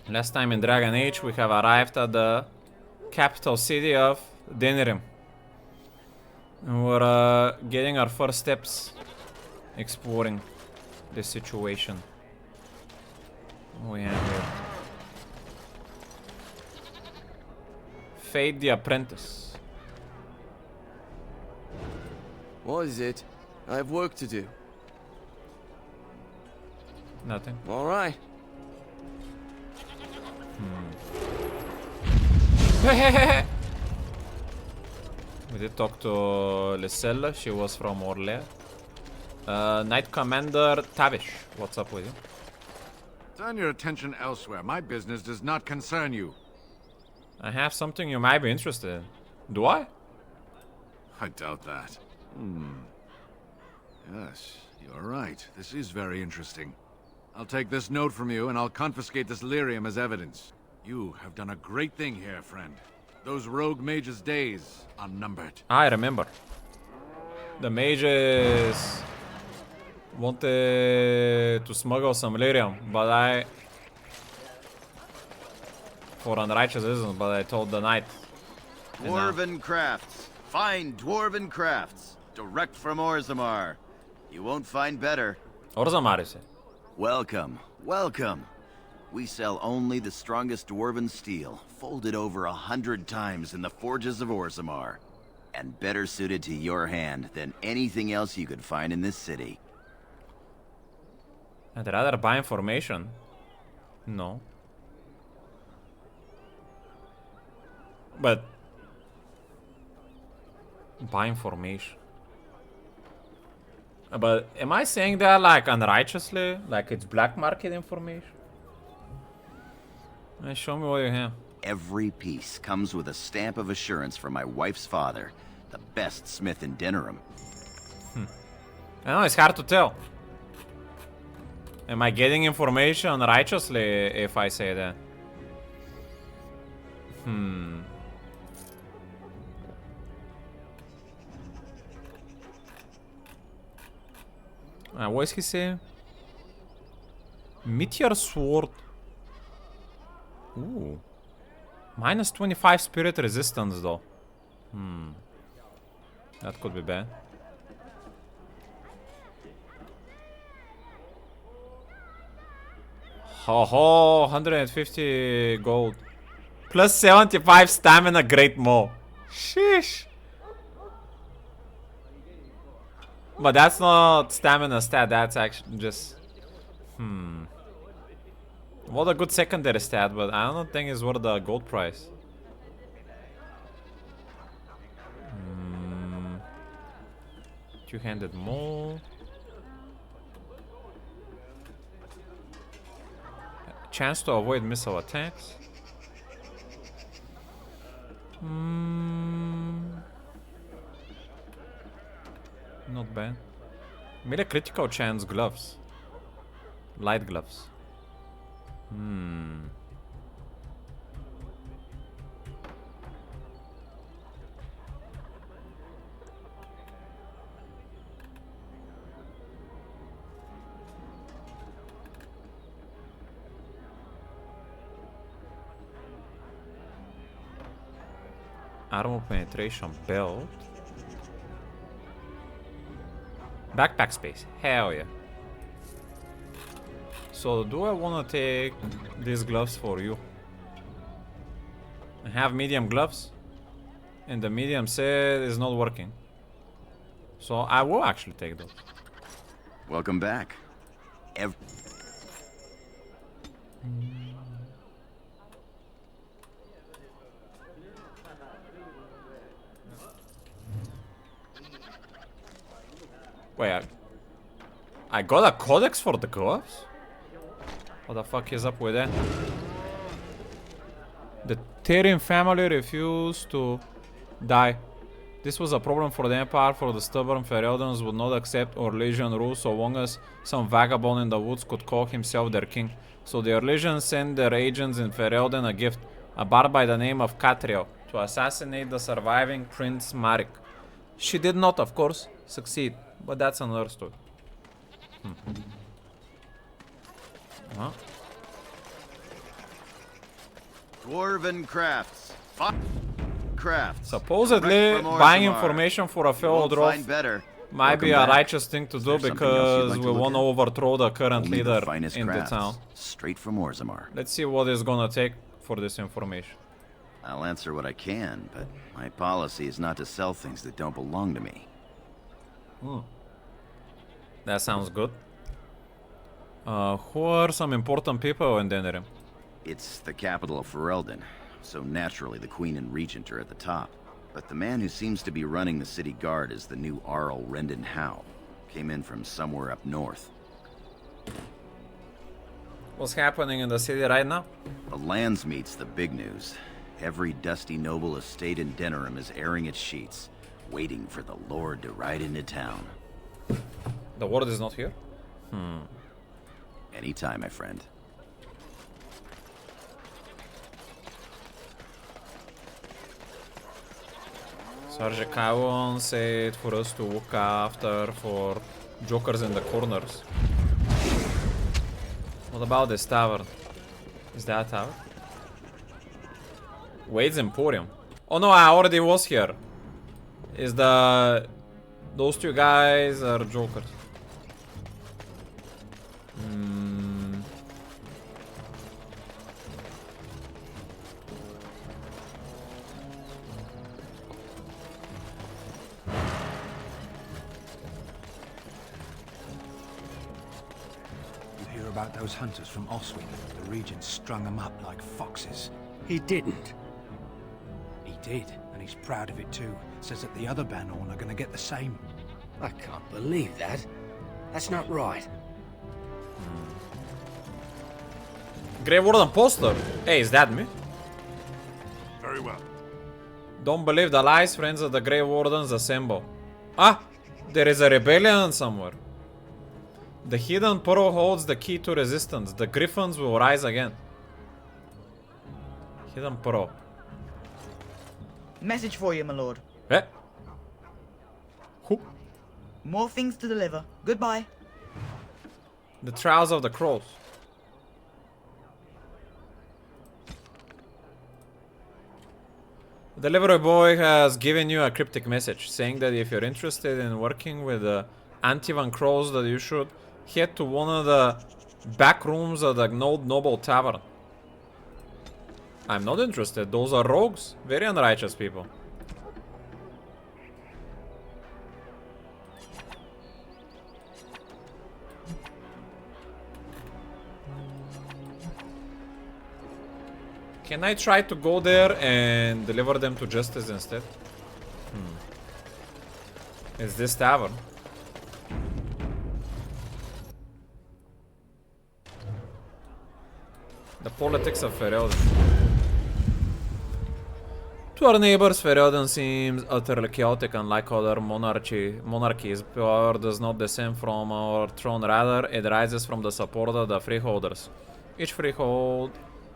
Last time in Dragon Age, we have arrived at the capital city of Denirim. And we're getting our first steps exploring this situation. What we have here? Fate the Apprentice. What is it? I have work to do. Nothing. All right. We did talk to Lysella, she was from Orlea. Knight Commander Tavish, what's up with you? Turn your attention elsewhere. My business does not concern you. I have something you might be interested in. Do I? I doubt that. Yes, you're right. This is very interesting. I'll take this note from you and I'll confiscate this lyrium as evidence. You have done a great thing here, friend. Those rogue mages' days are numbered. I remember. The mages wanted to smuggle some lyrium, but I... for unrighteous reasons, but I told the knight. Dwarven crafts. Fine dwarven crafts. Direct from Orzammar. You won't find better. Orzammar, you say? Welcome, welcome. We sell only the strongest dwarven steel, folded over 100 times in the forges of Orzammar, and better suited to your hand than anything else you could find in this city. I'd rather buy information. No. But... buy information. But am I saying that like unrighteously? Like it's black market information? Show me what you have. Every piece comes with a stamp of assurance from my wife's father, the best smith in Denirim. I know, it's hard to tell. Am I getting information righteously if I say that? What is he saying? Meteor Sword. Ooh. Minus 25 spirit resistance though. That could be bad. Ho ho, 150 gold. Plus 75 stamina, great mo. Sheesh. But that's not stamina stat, that's actually just... What a good secondary stat, but I don't think it's worth the gold price. Two-handed maul. Chance to avoid missile attacks. Not bad. Made a critical chance gloves. Light gloves. Armor penetration belt. Backpack space. Hell yeah. So do I want to take these gloves for you? I have medium gloves and the medium set is not working. So I will actually take those. Welcome back. Wait, I got a codex for the gloves? What the fuck is up with that? The Tyrion family refused to die. This was a problem for the Empire, for the stubborn Fereldans would not accept Orlesian rule so long as some vagabond in the woods could call himself their king. So the Orlesians sent their agents in Ferelden a gift, a bard by the name of Catriel, to assassinate the surviving Prince Marik. She did not, of course, succeed, but that's another story. Well. Dwarven crafts. Crafts. Supposedly, Direct from buying Orzammar. information for a You fellow won't dwarf find better. might be Welcome a back. righteous thing to Is do there something else you'd because like we to look want to at? overthrow the current Only the leader finest in the crafts, town. straight from Orzammar. Let's see what it's gonna take for this information. I'll answer what I can, but my policy is not to sell things that don't belong to me. That sounds good. Who are some important people in Denerim? It's the capital of Ferelden, so naturally the Queen and Regent are at the top. But the man who seems to be running the city guard is the new Arl Rendon Howe. Came in from somewhere up north. What's happening in the city right now? The Landsmeet's the big news. Every dusty noble estate in Denerim is airing its sheets, waiting for the Lord to ride into town. The word is not here? Anytime, my friend. Sergeant Cowan said for us to look after for jokers in the corners. What about this tavern? Is that a tavern? Wade's Emporium. Oh no, I already was here. Is the... Those two guys are jokers. You hear about those hunters from Oswin? The Regent strung them up like foxes. He didn't. He did, and he's proud of it too. Says that the other Bannerman are gonna get the same. I can't believe that. That's not right. Grey Warden poster. Hey, is that me? Very well. Don't believe the lies, friends of the Grey Wardens assemble. Ah! There is a rebellion somewhere. The Hidden Pearl holds the key to resistance. The Griffins will rise again. Hidden Pearl. Message for you, my lord. Eh? Who? More things to deliver. Goodbye. The Trials of the Crows. The delivery boy has given you a cryptic message saying that if you're interested in working with the Antivan Crows, that you should head to one of the back rooms of the Old Noble Tavern. I'm not interested. Those are rogues. Very unrighteous people. Can I try to go there and deliver them to justice instead? It's this tavern. The politics of Ferelden. To our neighbors, Ferelden seems utterly chaotic, unlike other monarchies. Power does not descend from our throne, rather, it rises from the support of the freeholders. Each freehold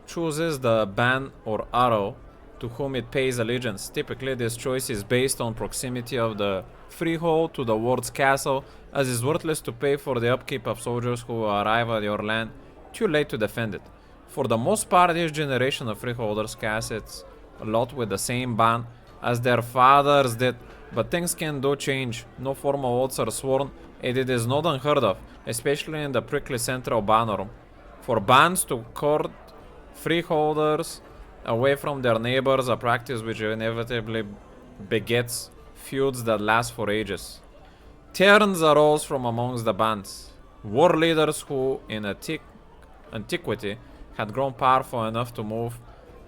chooses the ban or arrow to whom it pays allegiance. Typically, this choice is based on proximity of the freehold to the ward's castle, as it is worthless to pay for the upkeep of soldiers who arrive at your land too late to defend it. For the most part, each generation of freeholders casts its lot with the same ban as their fathers did, but things can do change. No formal oaths are sworn, and it is not unheard of, especially in the prickly central Bannerman, for bans to court freeholders away from their neighbors, a practice which inevitably begets feuds that last for ages. Terns arose from amongst the bands, war leaders who, in antiquity, had grown powerful enough to move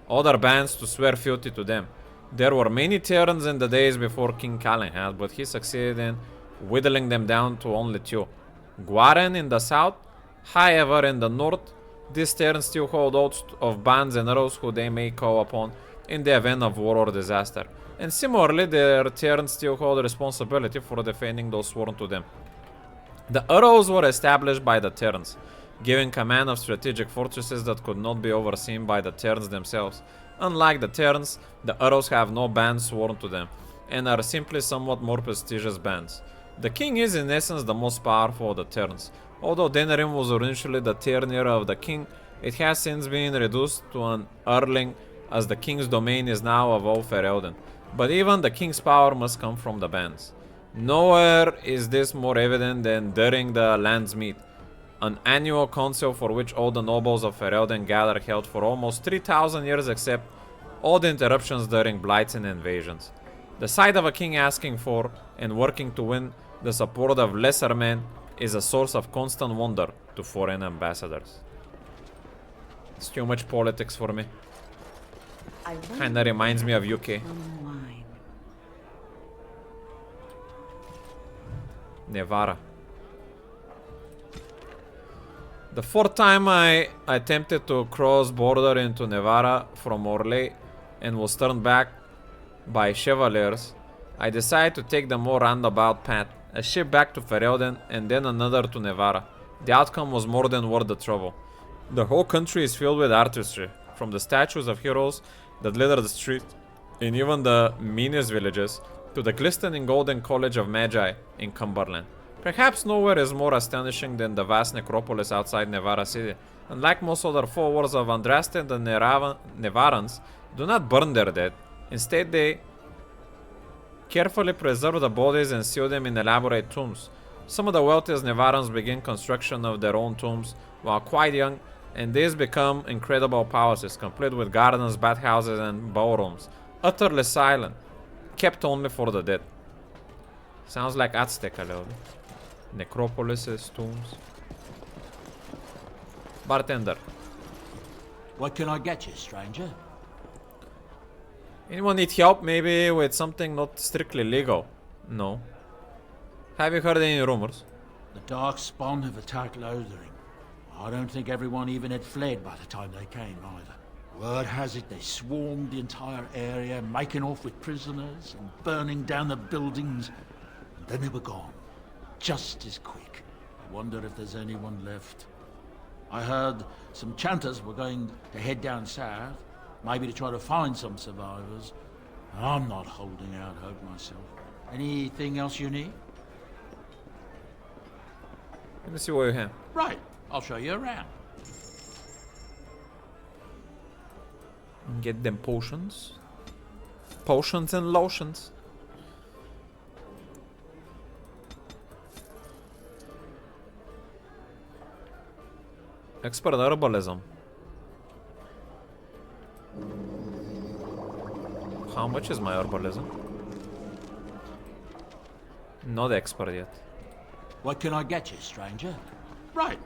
other bands to swear fealty to them. There were many Terns in the days before King Calenhad, but he succeeded in whittling them down to only two. Gwaren in the south, however, in the north, these Terns still hold oaths of bands and arrows who they may call upon in the event of war or disaster. And similarly, their Terns still hold responsibility for defending those sworn to them. The arrows were established by the Terns, giving command of strategic fortresses that could not be overseen by the Terns themselves. Unlike the Terns, the arrows have no bands sworn to them, and are simply somewhat more prestigious bands. The king is in essence the most powerful of the Terns. Although Denerim was originally the Ternier of the king, it has since been reduced to an earling as the king's domain is now of all Ferelden. But even the king's power must come from the bands. Nowhere is this more evident than during the Land's Meet, an annual council for which all the nobles of Ferelden gather held for almost 3,000 years except all the interruptions during blights and invasions. The sight of a king asking for and working to win the support of lesser men is a source of constant wonder to foreign ambassadors. It's too much politics for me. Kinda reminds me of UK. Nevada. The fourth time I attempted to cross border into Nevada from Orlais and was turned back by Chevaliers, I decided to take the more roundabout path, a ship back to Ferelden and then another to Nevada. The outcome was more than worth the trouble. The whole country is filled with artistry, from the statues of heroes that litter the street, in even the meanest villages, to the glistening golden College of Magi in Cumberland. Perhaps nowhere is more astonishing than the vast necropolis outside Nevada City. Unlike most other followers of Andraste, the Nevarans do not burn their dead. Instead, they carefully preserve the bodies and seal them in elaborate tombs. Some of the wealthiest Nevarans begin construction of their own tombs while quite young, and these become incredible palaces, complete with gardens, bathhouses, and ballrooms, utterly silent, kept only for the dead. Sounds like Aztec a little bit. Necropolises, tombs. Bartender. What can I get you, stranger? Anyone need help maybe with something not strictly legal? No. Have you heard any rumors? The Dark Spawn have attacked Lothering. I don't think everyone even had fled by the time they came either. Word has it they swarmed the entire area, making off with prisoners and burning down the buildings. And then they were gone. Just as quick. I wonder if there's anyone left. I heard some chanters were going to head down south, maybe to try to find some survivors. I'm not holding out hope myself. Anything else you need? Let me see what you have. Right, I'll show you around. Get them potions. Potions and lotions. Expert herbalism. How much is my herbalism? Not expert yet. What can I get you, stranger? Right.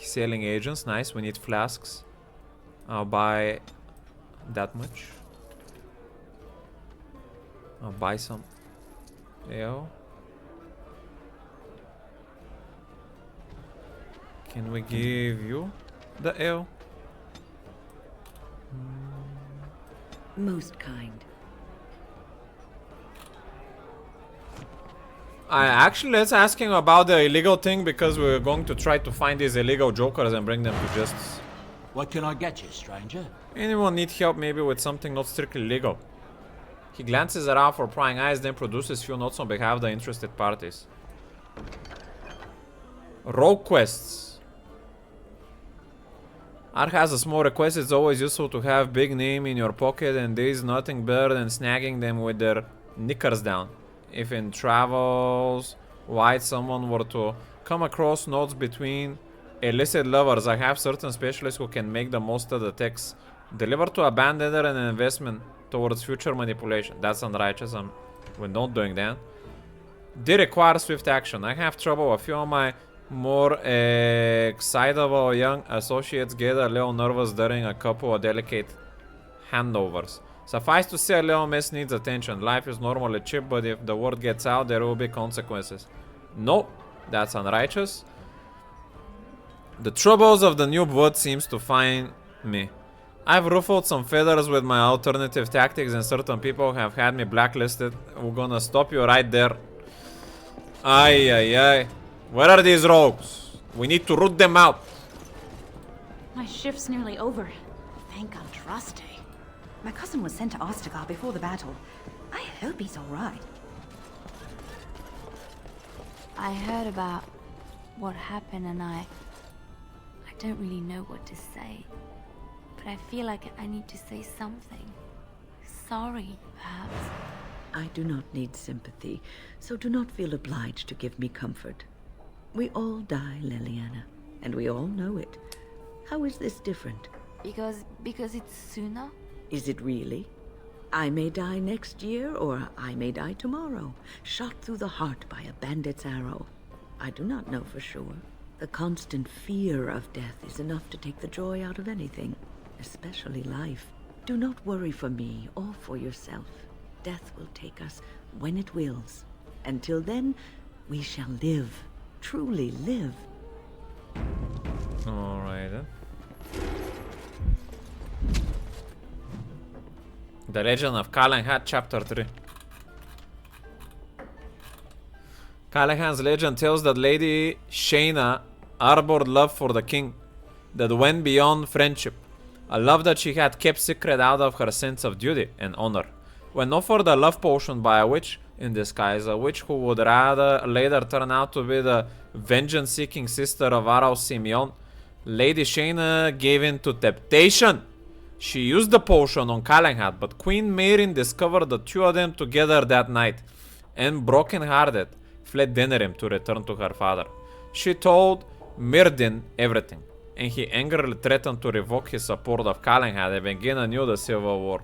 Selling agents, nice. We need flasks. I'll buy that much. I'll buy some ale. Can we give you the ale? Most kind. Actually, let's ask him about the illegal thing because we're going to try to find these illegal jokers and bring them to justice. What can I get you, stranger? Anyone need help maybe with something not strictly legal? He glances around for prying eyes, then produces few notes on behalf of the interested parties. Rogue quests. Ark has a small request. It's always useful to have big name in your pocket, and there is nothing better than snagging them with their knickers down. If in travels wide someone were to come across notes between illicit lovers, I have certain specialists who can make the most of the text. Deliver to a banditer an investment towards future manipulation. That's unrighteous. We're not doing that. They require swift action. I have trouble. A few of my more excitable young associates get a little nervous during a couple of delicate handovers. Suffice to say, a little mess needs attention. Life is normally cheap, but if the word gets out, there will be consequences. No, that's unrighteous. The troubles of the new blood seems to find me. I've ruffled some feathers with my alternative tactics, and certain people have had me blacklisted. We're gonna stop you right there. Ay, ay, ay. Where are these rogues? We need to root them out. My shift's nearly over. Thank Andraste. My cousin was sent to Ostagar before the battle. I hope he's alright. I heard about what happened and I don't really know what to say. But I feel like I need to say something. Sorry, perhaps. I do not need sympathy, so do not feel obliged to give me comfort. We all die, Leliana, and we all know it. How is this different? Because it's sooner? Is it really? I may die next year, or I may die tomorrow, shot through the heart by a bandit's arrow. I do not know for sure. The constant fear of death is enough to take the joy out of anything, especially life. Do not worry for me or for yourself. Death will take us when it wills. Until then, we shall live. Truly live. Alright then. The Legend of Callahan, Chapter 3. Callahan's legend tells that Lady Shayna harbored love for the king that went beyond friendship, a love that she had kept secret out of her sense of duty and honor. When offered a love potion by a witch in disguise, a witch who would rather later turn out to be the vengeance-seeking sister of Arau Simeon, Lady Shayna gave in to temptation. She used the potion on Callahan, but Queen Mairin discovered the two of them together that night, and broken-hearted, fled Denerim to return to her father. She told Myrdin everything, and he angrily threatened to revoke his support of Callahan and begin anew the civil war.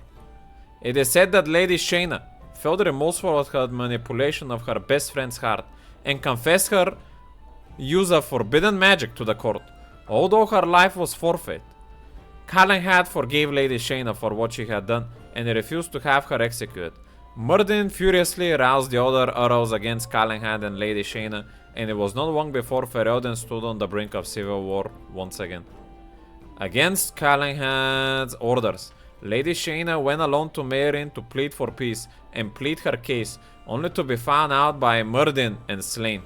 It is said that Lady Shayna felt remorseful at her manipulation of her best friend's heart and confessed her use of forbidden magic to the court, although her life was forfeit. Callahan forgave Lady Shayna for what she had done and refused to have her executed. Myrdin furiously roused the other arrows against Callahan and Lady Shayna, and it was not long before Ferelden stood on the brink of civil war once again. Against Callahan's orders, Lady Shayna went alone to Mairin to plead for peace and plead her case, only to be found out by Myrdin and slain.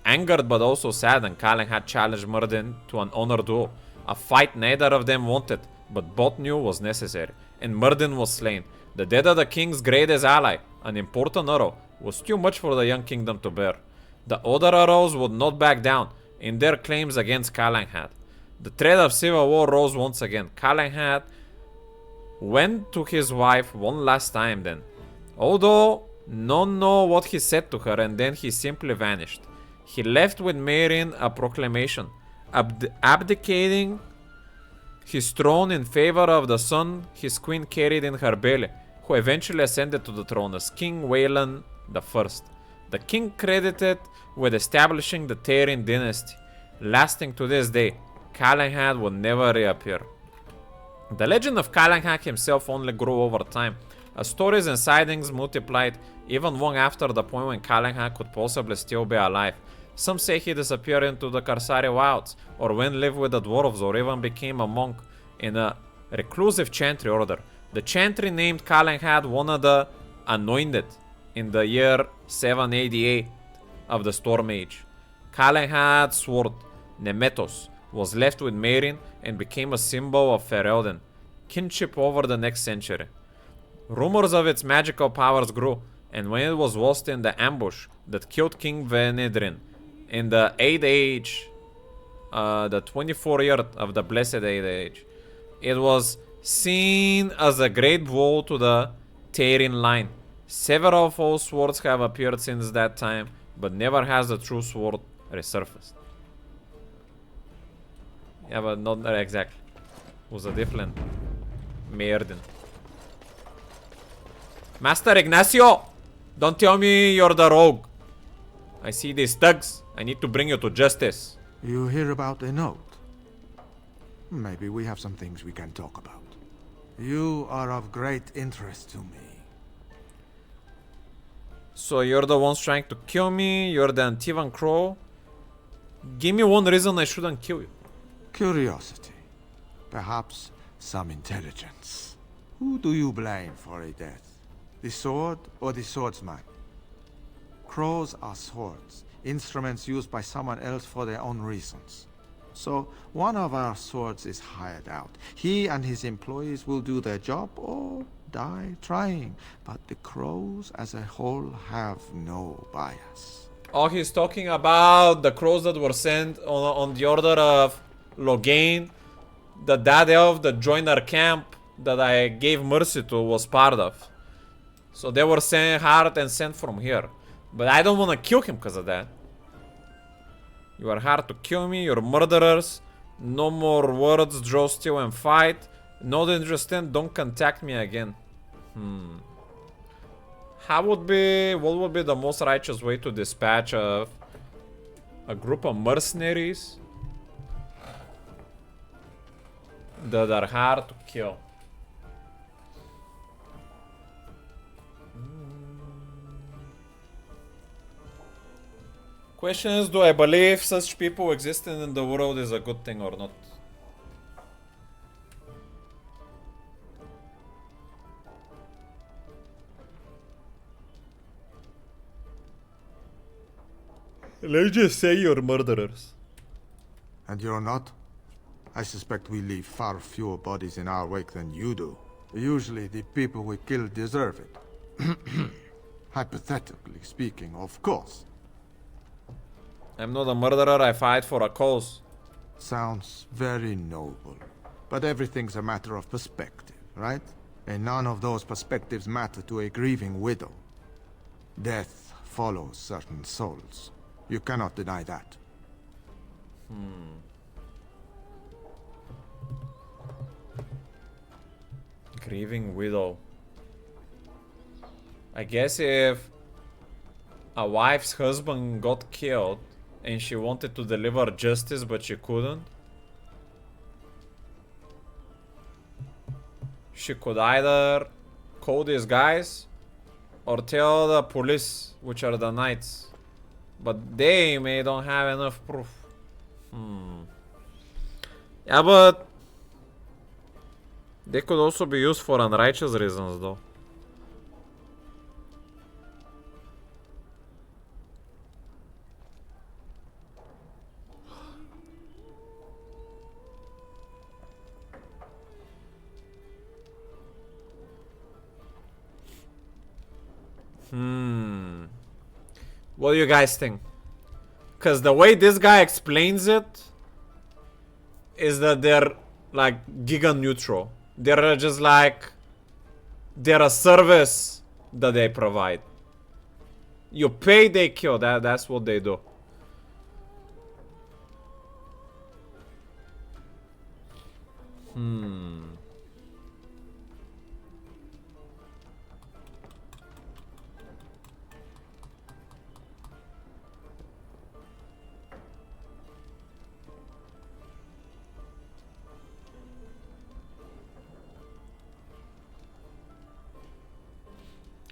Angered but also saddened, Callahan challenged Myrdin to an honor duel, a fight neither of them wanted, but both knew was necessary, and Myrdin was slain. The death of the king's greatest ally, an important arrow, was too much for the young kingdom to bear. The other arrows would not back down in their claims against Callahan. The threat of civil war rose once again. Callahan went to his wife one last time then, although none know what he said to her, and then he simply vanished. He left with Mairin a proclamation, abdicating his throne in favor of the son his queen carried in her belly, who eventually ascended to the throne as King Wayland I. The king credited with establishing the Tairin dynasty, lasting to this day. Callahan would never reappear. The legend of Callahan himself only grew over time, as stories and sightings multiplied, even long after the point when Callahan could possibly still be alive. Some say he disappeared into the Karsari wilds, or went live with the dwarves, or even became a monk in a reclusive chantry order. The chantry named Callahan one of the Anointed in the year 788 of the Storm Age. Callahan's sword, Nemetos, was left with Mairin and became a symbol of Ferelden kinship over the next century. Rumors of its magical powers grew, and when it was lost in the ambush that killed King Venedrin in the 8th Age, the 24th year of the Blessed 8th Age, it was seen as a great blow to the Tairin line. Several false swords have appeared since that time, but never has the true sword resurfaced. Yeah, but not exactly. It was a different Myrdin. Master Ignacio! Don't tell me you're the rogue. I see these thugs. I need to bring you to justice. You hear about the note? Maybe we have some things we can talk about. You are of great interest to me. So you're the ones trying to kill me? You're the Antivan Crow? Give me one reason I shouldn't kill you. Curiosity. Perhaps some intelligence. Who do you blame for a death? The sword or the swordsman? Crows are swords, instruments used by someone else for their own reasons. So one of our swords is hired out. He and his employees will do their job or die trying. But the crows as a whole have no bias. Oh, he's talking about the crows that were sent on the order of Logain, the dad elf that joined our camp that I gave mercy to was part of. So they were sent hard and sent from here. But I don't want to kill him because of that. You are hard to kill me, you're murderers. No more words, draw, steal and fight. Not interested, don't contact me again. What would be the most righteous way to dispatch a group of mercenaries that are hard to kill? Question is, do I believe such people existing in the world is a good thing or not? Let's just say you're murderers. And you're not? I suspect we leave far fewer bodies in our wake than you do. Usually the people we kill deserve it. Hypothetically speaking, of course. I'm not a murderer, I fight for a cause. Sounds very noble. But everything's a matter of perspective, right? And none of those perspectives matter to a grieving widow. Death follows certain souls. You cannot deny that. Grieving widow. I guess if a wife's husband got killed and she wanted to deliver justice but she couldn't, she could either call these guys or tell the police, which are the knights. But they may don't have enough proof. Yeah, but they could also be used for unrighteous reasons though. What do you guys think? Because the way this guy explains it is that they're like giga neutral. They're just like, they're a service that they provide. You pay, they kill. That's what they do.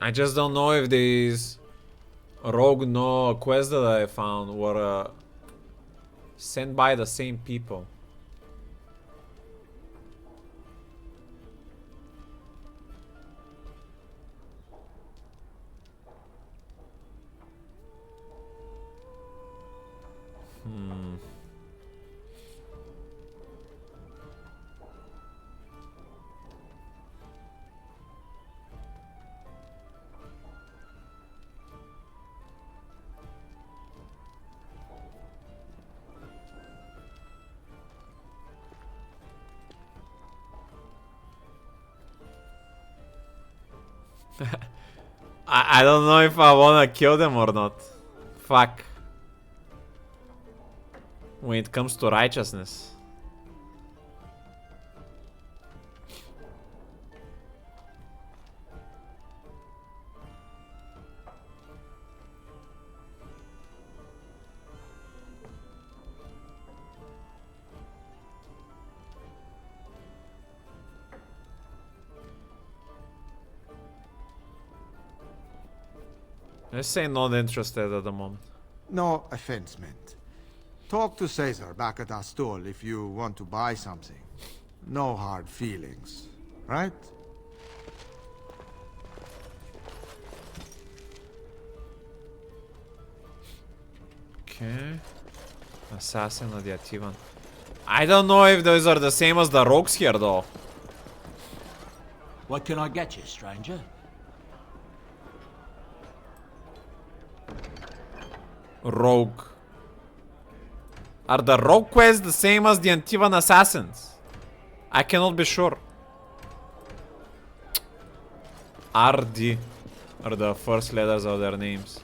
I just don't know if these rogue no quests that I found were sent by the same people. I don't know if I wanna kill them or not. Fuck. When it comes to righteousness. Let's say not interested at the moment. No offense meant. Talk to Caesar back at our stall if you want to buy something. No hard feelings, right? Okay. Assassin deactivan. I don't know if those are the same as the rogues here though. What can I get you, stranger? Rogue. Are the rogue quests the same as the Antivan assassins? I cannot be sure. RD are the first letters of their names.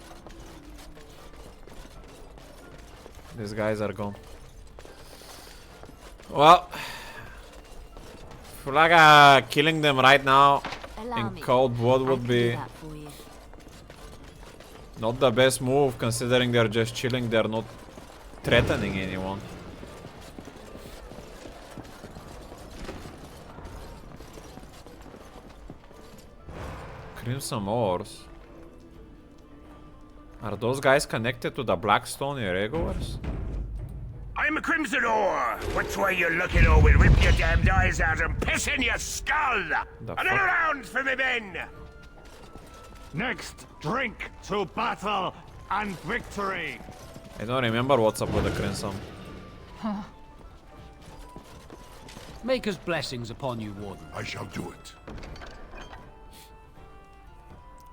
These guys are gone. Well, I feel like killing them right now in cold blood would be not the best move, considering they're just chilling, they're not threatening anyone. Crimson ores. Are those guys connected to the Blackstone irregulars? I'm a Crimson Ore. Which way you looking, or we'll rip your damned eyes out and piss in your skull. Another round for me men. Next, drink to battle and victory. I don't remember what's up with the Crimson. Maker's blessings upon you, Warden. I shall do it.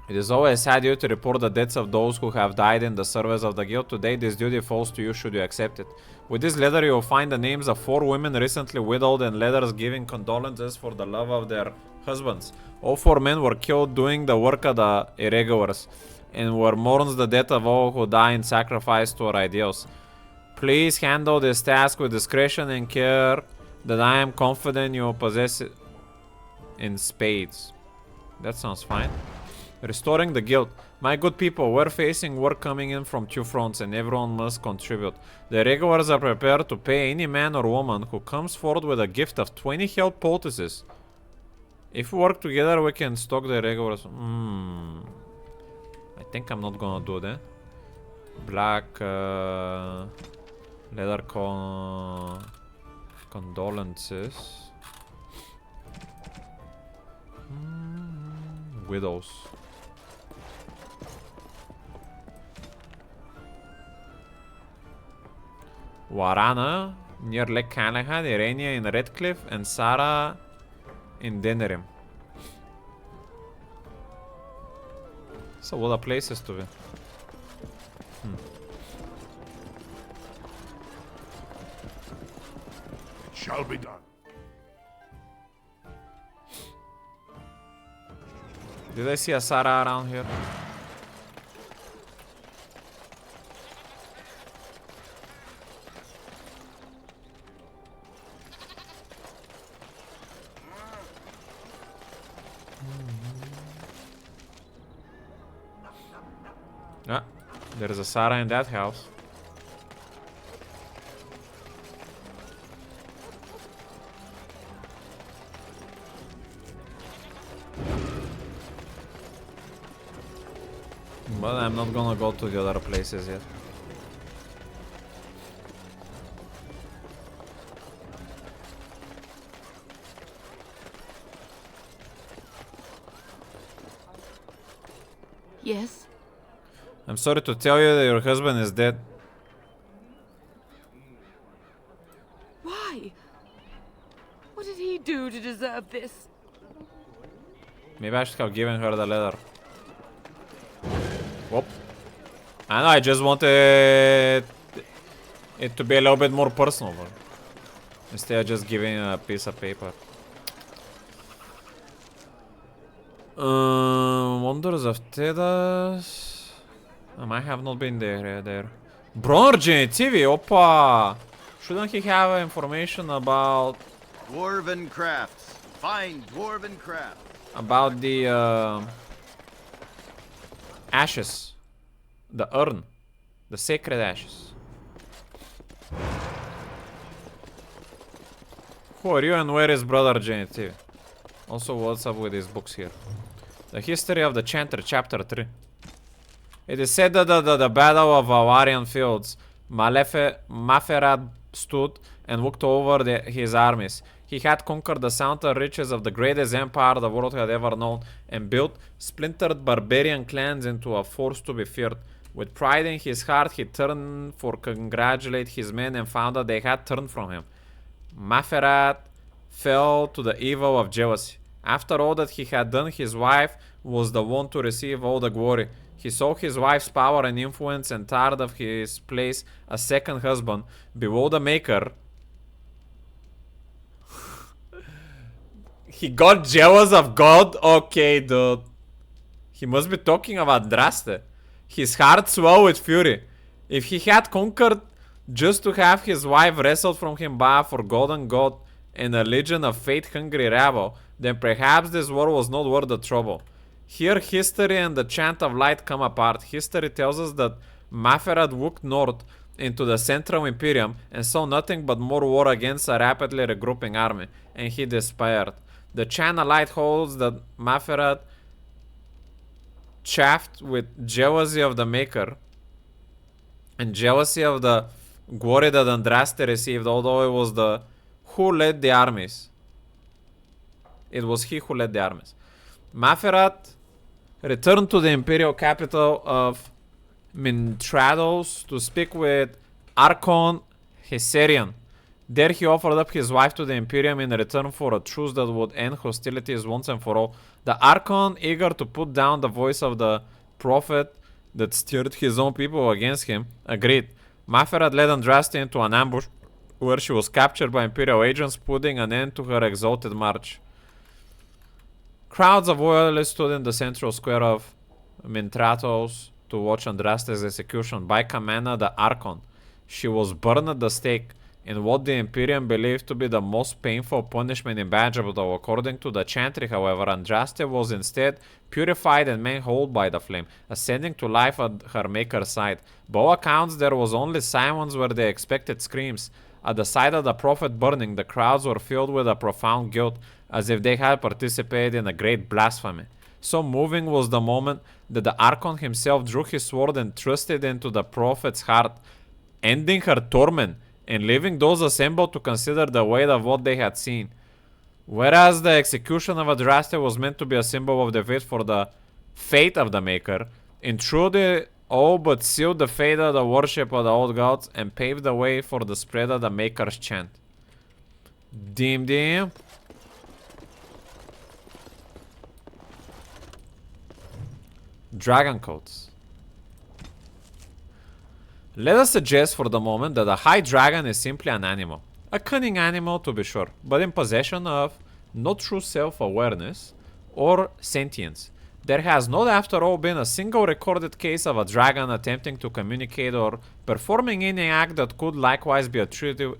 It is always sad duty to report the deaths of those who have died in the service of the guild. Today this duty falls to you should you accept it. With this letter you will find the names of 4 women recently widowed and letters giving condolences for the love of their husbands. All 4 men were killed doing the work of the irregulars and were mourns the death of all who die in sacrifice to our ideals. Please handle this task with discretion and care that I am confident you will possess it in spades. That sounds fine. Restoring the guild. My good people, we're facing work coming in from 2 fronts and everyone must contribute. The regulars are prepared to pay any man or woman who comes forward with a gift of 20 health poultices. If we work together, we can stock the regulars. I think I'm not gonna do that. Black leather condolences. Widows. Warana near Lake Callahan, Irania in Redcliffe, and Sarah in Denerim. So what are places to be? It shall be done. Did I see a Sarah around here? Ah, there's a Sarah in that house. But I'm not gonna go to the other places yet. Yes? I'm sorry to tell you that your husband is dead. Why? What did he do to deserve this? Maybe I should have given her the letter. Whoop. I know, I just wanted it to be a little bit more personal. But instead of just giving a piece of paper. Wonders of Tedas. I might have not been there. Brother Genitivi, opa! Shouldn't he have information about... Dwarven crafts. Fine dwarven craft. About the ashes. The urn. The sacred ashes. Who are you and where is Brother Genitivi? Also, what's up with these books here? The History of the Chanter, Chapter 3. It is said that the Battle of Avarian Fields, Maferad stood and looked over his armies. He had conquered the southern riches of the greatest empire the world had ever known and built splintered barbarian clans into a force to be feared. With pride in his heart, he turned for congratulate his men and found that they had turned from him. Maferat fell to the evil of jealousy. After all that he had done, his wife was the one to receive all the glory. He saw his wife's power and influence and tired of his place as second husband below the Maker. He got jealous of God? Okay, dude. He must be talking about Draste. His heart swelled with fury. If he had conquered just to have his wife wrestled from him by a forgotten god and a legion of fate-hungry rabble, then perhaps this war was not worth the trouble. Here history and the chant of light come apart. History tells us that Maferat walked north into the Central Imperium and saw nothing but more war against a rapidly regrouping army, and he despaired. The chant of light holds that Maferat chaffed with jealousy of the Maker and jealousy of the glory that Andraste received, although it was the who led the armies. It was he who led the armies. Maferat returned to the imperial capital of Mintrados to speak with Archon Heserion. There he offered up his wife to the Imperium in return for a truce that would end hostilities once and for all. The Archon, eager to put down the voice of the prophet that stirred his own people against him, agreed. Maferat led Andraste into an ambush where she was captured by Imperial agents, putting an end to her exalted march. Crowds of loyalists stood in the central square of Mintratos to watch Andraste's execution by Kamena the Archon. She was burned at the stake in what the Imperium believed to be the most painful punishment imaginable. According to the chantry, however, Andraste was instead purified and made whole by the flame, ascending to life at her maker's side. By all accounts, there was only silence where they expected screams. At the sight of the prophet burning, the crowds were filled with a profound guilt, as if they had participated in a great blasphemy. So moving was the moment that the Archon himself drew his sword and thrust it into the prophet's heart, ending her torment and leaving those assembled to consider the weight of what they had seen. Whereas the execution of Andraste was meant to be a symbol of defeat for the fate of the Maker, in truth it all but sealed the fate of the worship of the old gods and paved the way for the spread of the Maker's chant. Dim. Dragon coats. Let us suggest for the moment that a high dragon is simply an animal. A cunning animal to be sure, but in possession of no true self-awareness or sentience. There has not after all been a single recorded case of a dragon attempting to communicate or performing any act that could likewise be attributed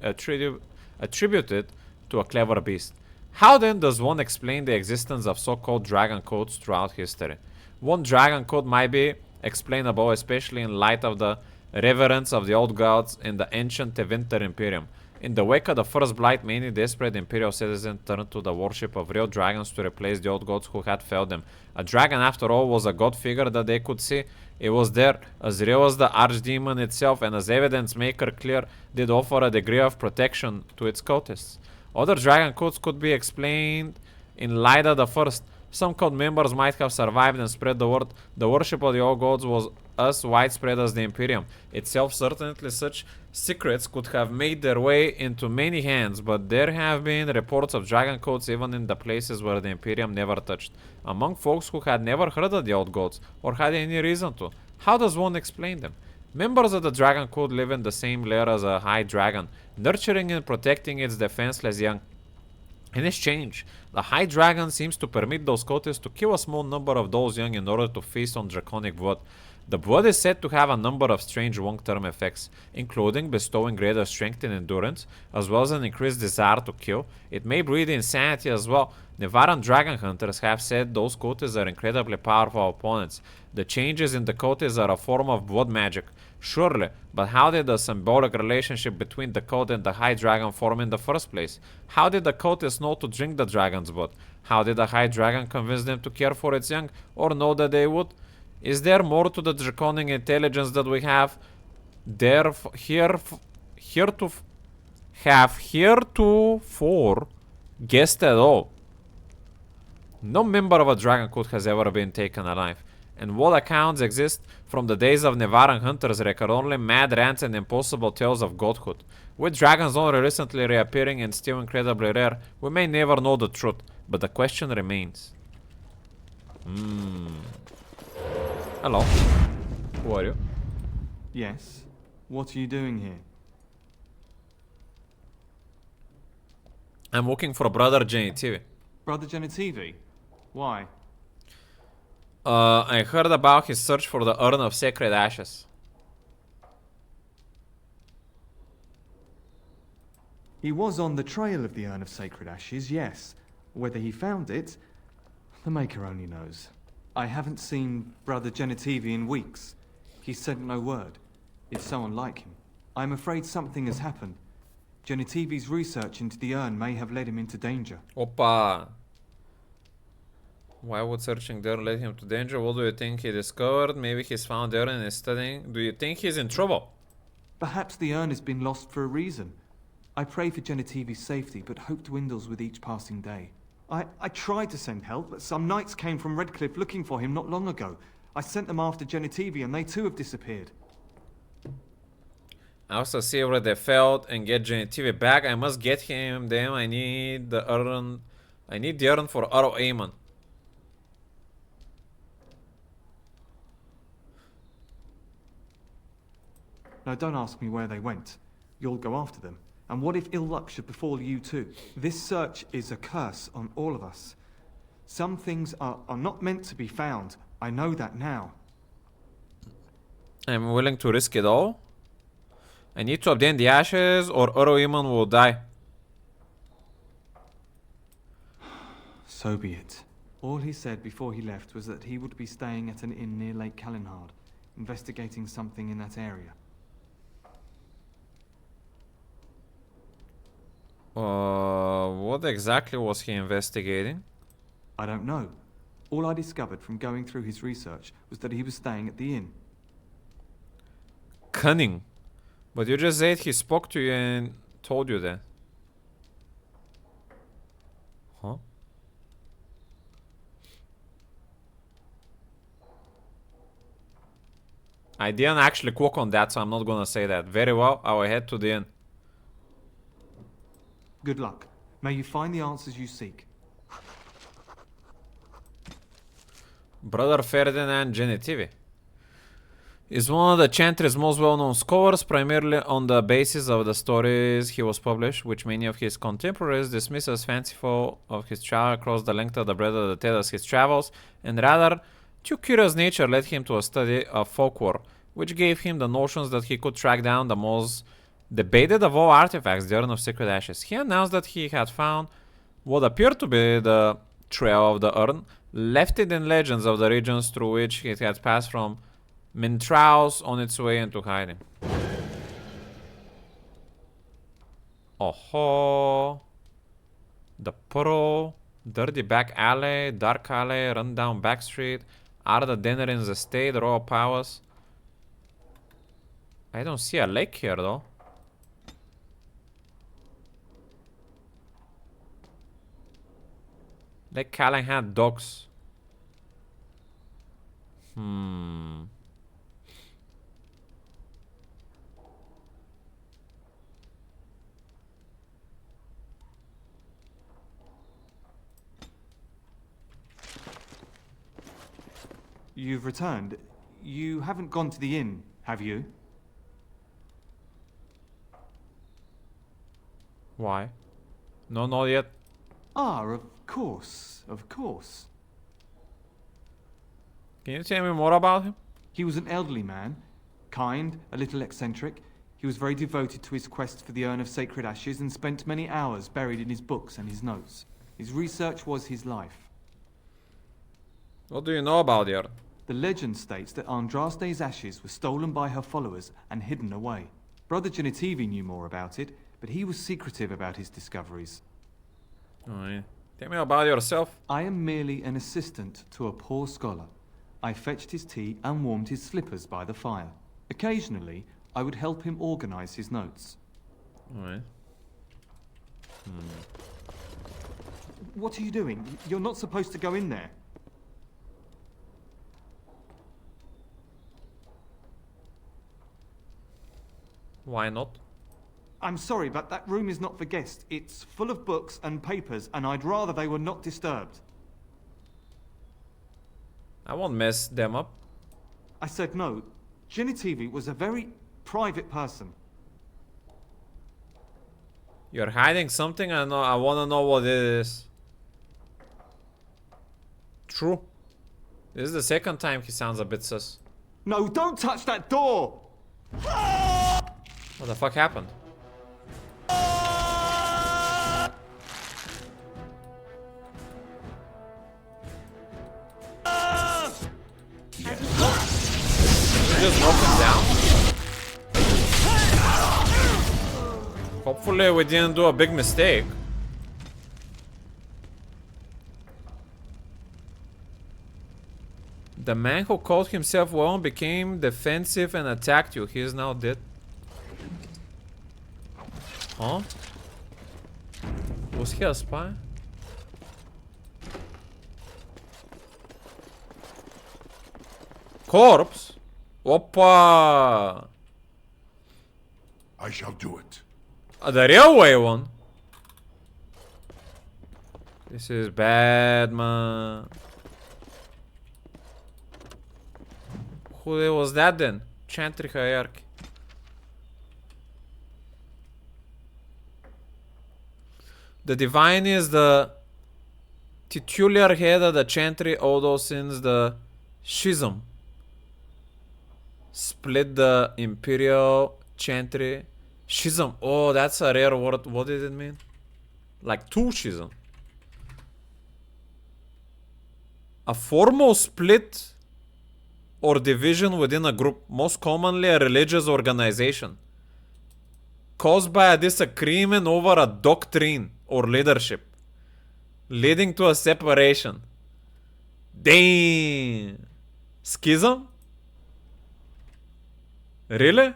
to a clever beast. How then does one explain the existence of so-called dragon coats throughout history? One dragon coat might be explainable, especially in light of the reverence of the old gods in the ancient Tevinter Imperium. In the wake of the First Blight, many desperate Imperial citizens turned to the worship of real dragons to replace the old gods who had failed them. A dragon, after all, was a god figure that they could see. It was there, as real as the archdemon itself, and as evidence maker clear, did offer a degree of protection to its cultists. Other dragon cults could be explained in light of the first. Some cult members might have survived and spread the word. The worship of the old gods was as widespread as the Imperium itself. Certainly such secrets could have made their way into many hands, but there have been reports of dragon cults even in the places where the Imperium never touched, among folks who had never heard of the old gods or had any reason to. How does one explain them? Members of the dragon cult live in the same lair as a high dragon, nurturing and protecting its defenseless young. In exchange, the high dragon seems to permit those cultists to kill a small number of those young in order to feast on draconic blood. The blood is said to have a number of strange long-term effects, including bestowing greater strength and endurance, as well as an increased desire to kill. It may breed insanity as well. Nevaran dragon hunters have said those cultists are incredibly powerful opponents. The changes in the cultists are a form of blood magic. Surely, but how did the symbolic relationship between the cult and the high dragon form in the first place? How did the cultists know to drink the dragon's blood? How did the high dragon convince them to care for its young, or know that they would? Is there more to the draconic intelligence that we have heretofore guessed at all? No member of a dragon cult has ever been taken alive, and what accounts exist from the days of Nevaran hunters record only mad rants and impossible tales of godhood. With dragons only recently reappearing and still incredibly rare, we may never know the truth, but the question remains. Hello. Who are you? Yes. What are you doing here? I'm looking for Brother Genitivi. Brother Genitivi? Why? I heard about his search for the Urn of Sacred Ashes. He was on the trail of the Urn of Sacred Ashes, yes. Whether he found it, the Maker only knows. I haven't seen Brother Genitivi in weeks. He sent no word. It's so unlike him. I'm afraid something has happened. Genitivi's research into the urn may have led him into danger. Opa! Why would searching there lead him to danger? What do you think he discovered? Maybe he's found there and is studying. Do you think he's in trouble? Perhaps the urn has been lost for a reason. I pray for Genitivi's safety, but hope dwindles with each passing day. I tried to send help, but some knights came from Redcliffe looking for him not long ago. I sent them after Genitivi and they too have disappeared. I also see where they failed and get Genitivi back. I must get him. Damn, I need the urn. I need the urn for Aro Aemon. Now don't ask me where they went. You'll go after them. And what if ill luck should befall you too? This search is a curse on all of us. Some things are not meant to be found. I know that now. I'm willing to risk it all. I need to obtain the ashes or Oroiman will die. So be it. All he said before he left was that he would be staying at an inn near Lake Calenhard, investigating something in that area. What exactly was he investigating? I don't know. All I discovered from going through his research was that he was staying at the inn. Cunning. But you just said he spoke to you and told you that. Huh? I didn't actually click on that, so I'm not gonna say that. Very well, I will head to the inn. Good luck. May you find the answers you seek. Brother Ferdinand Genitivi is one of the Chantry's most well-known scholars, primarily on the basis of the stories he was published, which many of his contemporaries dismiss as fanciful of his travel across the length of the breadth of the tale of his travels, and rather, too curious nature led him to a study of folklore, which gave him the notions that he could track down the most debated of all artifacts, the Urn of Sacred Ashes. He announced that he had found what appeared to be the trail of the urn, left it in legends of the regions through which it had passed from Mintraus on its way into hiding. Oh, the Pearl, dirty back alley, dark alley, rundown back street, Arda Denerin's estate, royal palace. I don't see a lake here though. Lake Callahan docks. You've returned. You haven't gone to the inn, have you? Why? No, not yet. Ah, of course, of course. Can you tell me more about him? He was an elderly man, kind, a little eccentric. He was very devoted to his quest for the Urn of Sacred Ashes and spent many hours buried in his books and his notes. His research was his life. What do you know about the urn? The legend states that Andraste's ashes were stolen by her followers and hidden away. Brother Genitivi knew more about it, but he was secretive about his discoveries. Oh, yeah. Tell me about yourself. I am merely an assistant to a poor scholar. I fetched his tea and warmed his slippers by the fire. Occasionally, I would help him organize his notes. Alright. What are you doing? You're not supposed to go in there. Why not? I'm sorry, but that room is not for guests. It's full of books and papers, and I'd rather they were not disturbed. I won't mess them up. I said no. Genitivi was a very private person. You're hiding something? I wanna know what it is. True. This is the second time he sounds a bit sus. No, don't touch that door! What the fuck happened? You just knocked him down? Hopefully we didn't do a big mistake. The man who called himself Wong became defensive and attacked you. He is now dead. Huh? Was he a spy? Corpse? Oppa! I shall do it. The railway one? This is bad, man. Who was that then? Chantry hierarchy. The divine is the titular head of the chantry, although since the schism split the imperial chantry. Schism. Oh, that's a rare word. What did it mean? Like two schism. A formal split or division within a group, most commonly a religious organization, caused by a disagreement over a doctrine or leadership, leading to a separation. Damn. Schism? Really?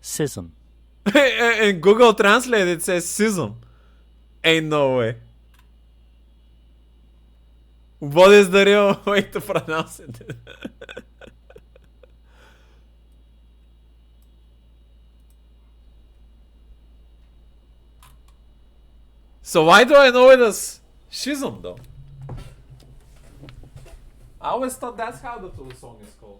Schism. In Google Translate it says schism. Ain't no way. What is the real way to pronounce it? So why do I know it as schism though? I always thought that's how the Tool song is called.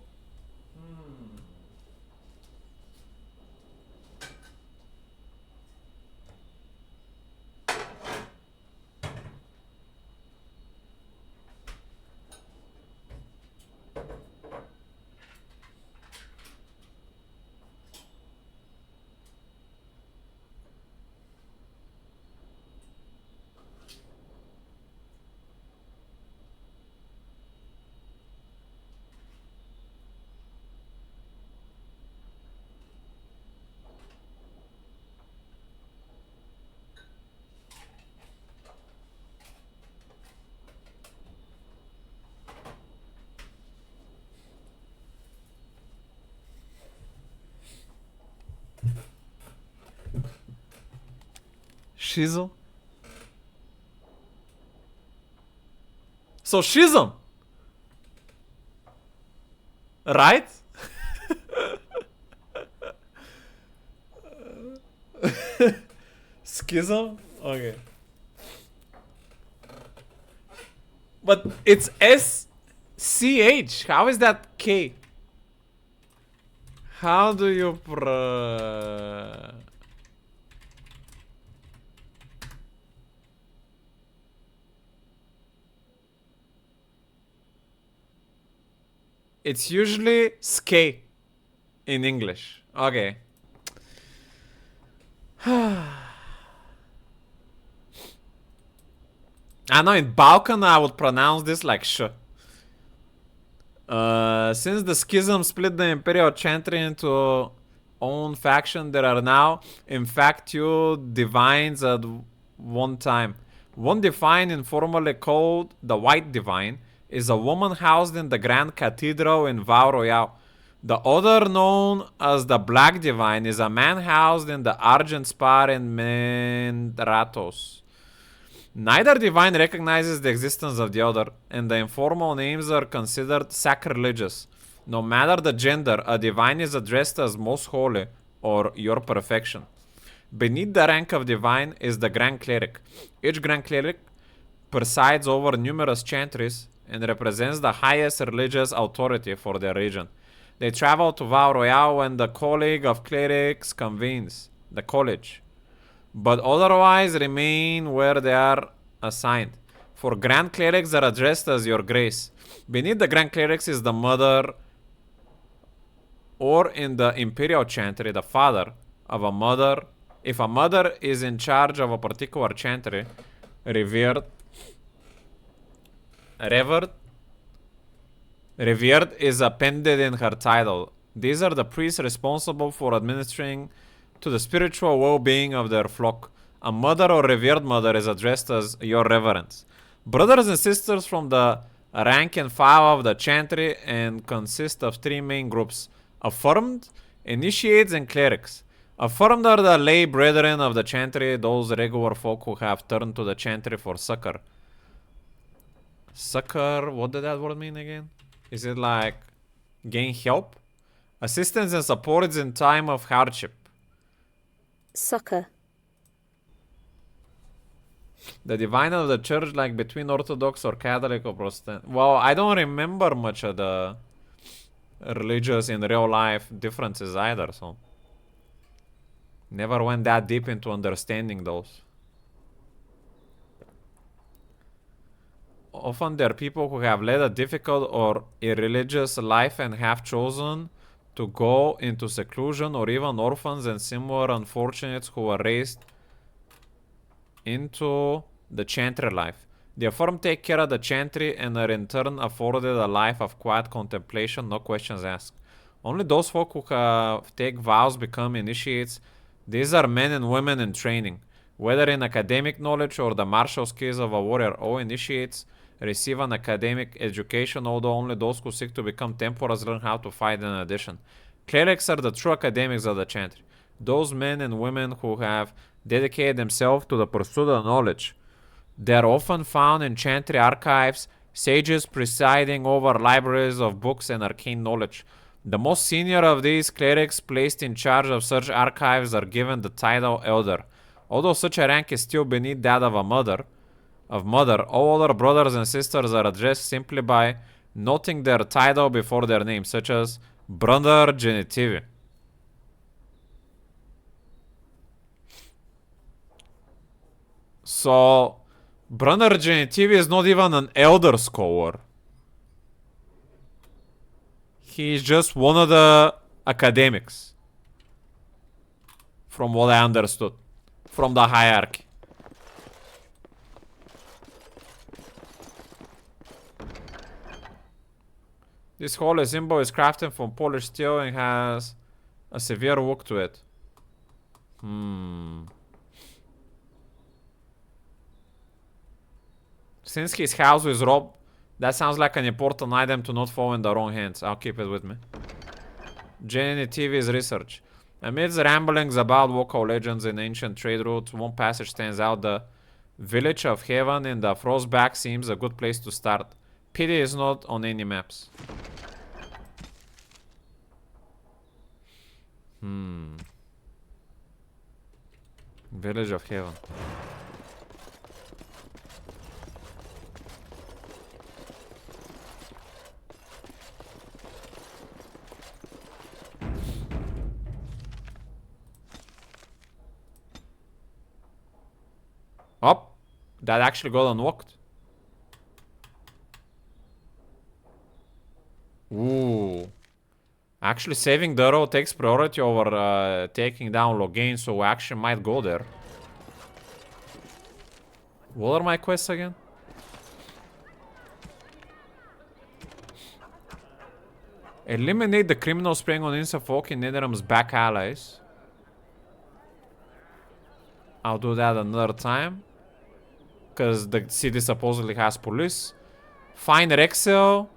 Schism? So schism, right? Schism? Okay. But it's SCH. How is that K? How do you It's usually ske in English. Okay. I know in Balkan I would pronounce this like sh. Since the schism split the Imperial Chantry into own faction, there are now, in fact, two divines at one time. One divine, informally called the White Divine, is a woman housed in the Grand Cathedral in Val Royale. The other, known as the Black Divine, is a man housed in the Argent Spar in Mendratos. Neither divine recognizes the existence of the other, and the informal names are considered sacrilegious. No matter the gender, a divine is addressed as Most Holy or Your Perfection. Beneath the rank of divine is the Grand Cleric. Each Grand Cleric presides over numerous chantries and represents the highest religious authority for their region. They travel to Val Royale when the College of Clerics convenes, the college, but otherwise remain where they are assigned. For Grand Clerics, they're addressed as Your Grace. Beneath the Grand Clerics is the Mother, or in the Imperial Chantry, the Father of a Mother. If a Mother is in charge of a particular chantry, revered is appended in her title. These are the priests responsible for administering to the spiritual well-being of their flock. A mother or revered mother is addressed as Your Reverence. Brothers and sisters from the rank and file of the chantry and consist of three main groups: affirmed, initiates, and clerics. Affirmed are the lay brethren of the chantry, those regular folk who have turned to the chantry for succor. Succor, what did that word mean again? Is it like gain help? Assistance and support in time of hardship. Succor. The divine of the church, like between Orthodox or Catholic or Protestant. Well, I don't remember much of the religious in real life differences either, so never went that deep into understanding those. Often there are people who have led a difficult or irreligious life and have chosen to go into seclusion, or even orphans and similar unfortunates who were raised into the chantry life. The affirmed take care of the chantry and are in turn afforded a life of quiet contemplation, no questions asked. Only those folk who take vows become initiates. These are men and women in training, whether in academic knowledge or the martial skills of a warrior. All initiates receive an academic education, although only those who seek to become temporals learn how to fight in addition. Clerics are the true academics of the chantry, those men and women who have dedicated themselves to the pursuit of knowledge. They are often found in chantry archives, sages presiding over libraries of books and arcane knowledge. The most senior of these clerics placed in charge of such archives are given the title Elder. Although such a rank is still beneath that of a mother, all other brothers and sisters are addressed simply by noting their title before their name, such as Brother Genitivi. So, Brother Genitivi is not even an elder scholar. He's just one of the academics. From what I understood. From the hierarchy. This holy symbol is crafted from polished steel and has a severe look to it. Since his house is robbed, that sounds like an important item to not fall in the wrong hands. I'll keep it with me. Genitivi's research. Amidst ramblings about local legends and ancient trade routes, one passage stands out. The village of Heaven in the Frostback seems a good place to start. Pity is not on any maps. Village of Heaven. Oh, that actually got unlocked. Ooh. Actually, saving the road takes priority over taking down Logain, so we actually might go there. What are my quests again? Eliminate the criminal spraying on innocent folk in Netherham's back allies. I'll do that another time. Because the city supposedly has police. Find Rexel.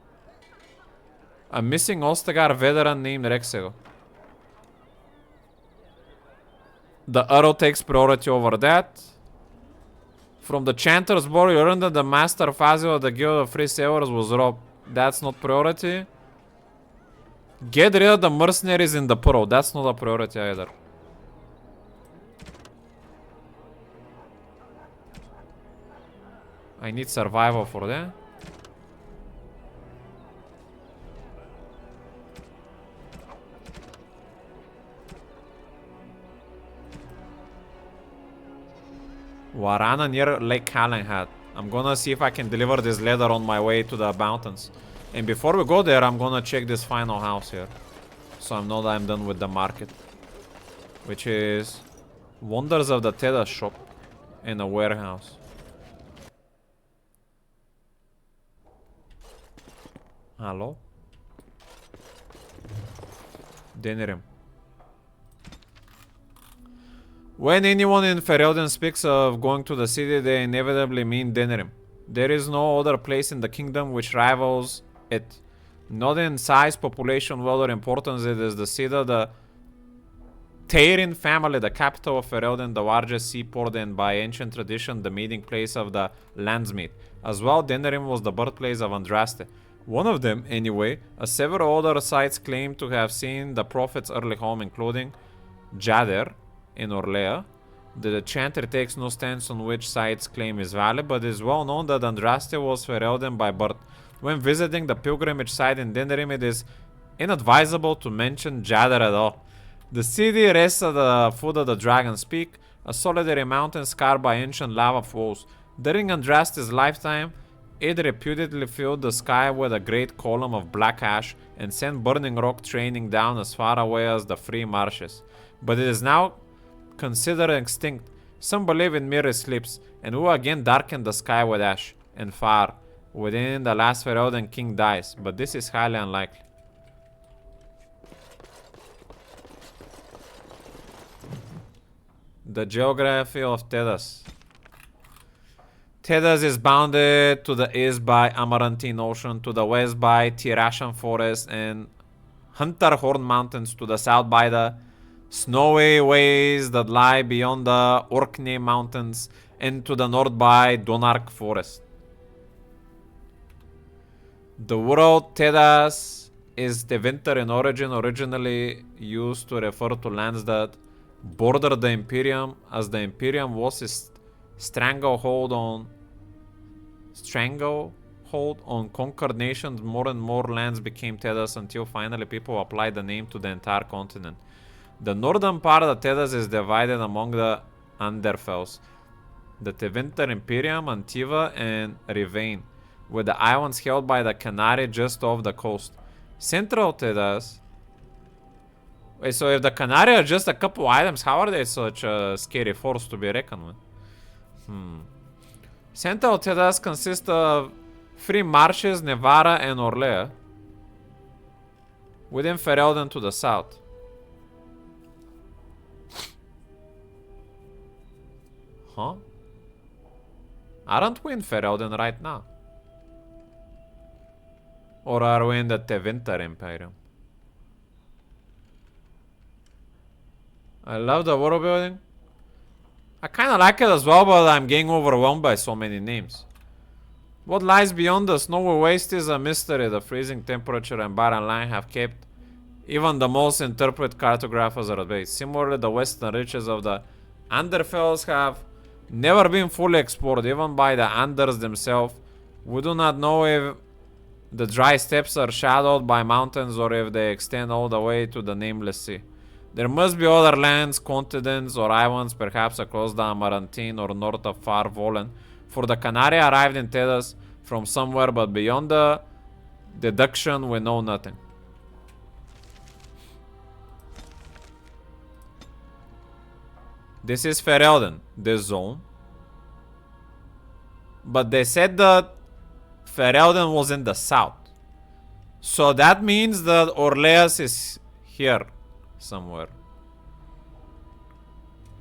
A missing Ostagar veteran named Rexel. The arrow takes priority over that. From the Chanter's Board, you learned that the Master Fazio of the Guild of Free Sailors was robbed. That's not priority. Get rid of the mercenaries in the Pearl. That's not a priority either. I need survival for that. Warana near Lake Calenhat. I'm gonna see if I can deliver this leather on my way to the mountains. And before we go there, I'm gonna check this final house here. So I know that I'm done with the market. Which is Wonders of the Teda shop in a warehouse. Hello? Denerim. When anyone in Ferelden speaks of going to the city, they inevitably mean Denerim. There is no other place in the kingdom which rivals it. Not in size, population, wealth, or importance, it is the seat of the Teirin family, the capital of Ferelden, the largest seaport, and by ancient tradition, the meeting place of the landsmeet. As well, Denerim was the birthplace of Andraste. One of them, anyway, as several other sites claim to have seen the prophet's early home, including Jader in Orlea. The chanter takes no stance on which side's claim is valid, but it is well known that Andraste was Ferelden by birth. When visiting the pilgrimage site in Denerim, it is inadvisable to mention Jader at all. The city rests at the foot of the Dragon's Peak, a solitary mountain scarred by ancient lava flows. During Andraste's lifetime, it reputedly filled the sky with a great column of black ash and sent burning rock training down as far away as the free marshes. But it is now considered extinct. Some believe in mere eclipse, and who again darkened the sky with ash and fire within the last Ferelden king dies, but this is highly unlikely. The geography of Tedas. Tedas is bounded to the east by Amarantine Ocean, to the west by Tirashan Forest and Hunterhorn Mountains, to the south by the snowy ways that lie beyond the Orkney Mountains, and to the north by Donark Forest. The word Tedas is Tevinter in origin, originally used to refer to lands that bordered the Imperium, as the Imperium was a stranglehold on conquered nations. More and more lands became Tedas until finally people applied the name to the entire continent. The northern part of Tedas is divided among the Underfells, the Tevinter Imperium, Antiva, and Rivain, with the islands held by the Canary just off the coast. Central Tedas. Wait, so if the Canary are just a couple items, how are they such a scary force to be reckoned with? Central Tedas consists of three marshes, Nevara, and Orlea, within Ferelden to the south. Huh? Aren't we in Ferelden right now? Or are we in the Tevinter Imperium? I love the world building. I kinda like it as well, but I'm getting overwhelmed by so many names. What lies beyond the snowy waste is a mystery. The freezing temperature and barren land have kept even the most interpreted cartographers at bay. Similarly, the western reaches of the Underfells have never been fully explored, even by the Anders themselves. We do not know if the dry steppes are shadowed by mountains or if they extend all the way to the nameless sea. There must be other lands, continents, or islands, perhaps across the Amarantine or north of Far Volen, for the Canary arrived in Tedas from somewhere, but beyond the deduction, we know nothing. This is Ferelden, this zone. But they said that Ferelden was in the south. So that means that Orleas is here somewhere.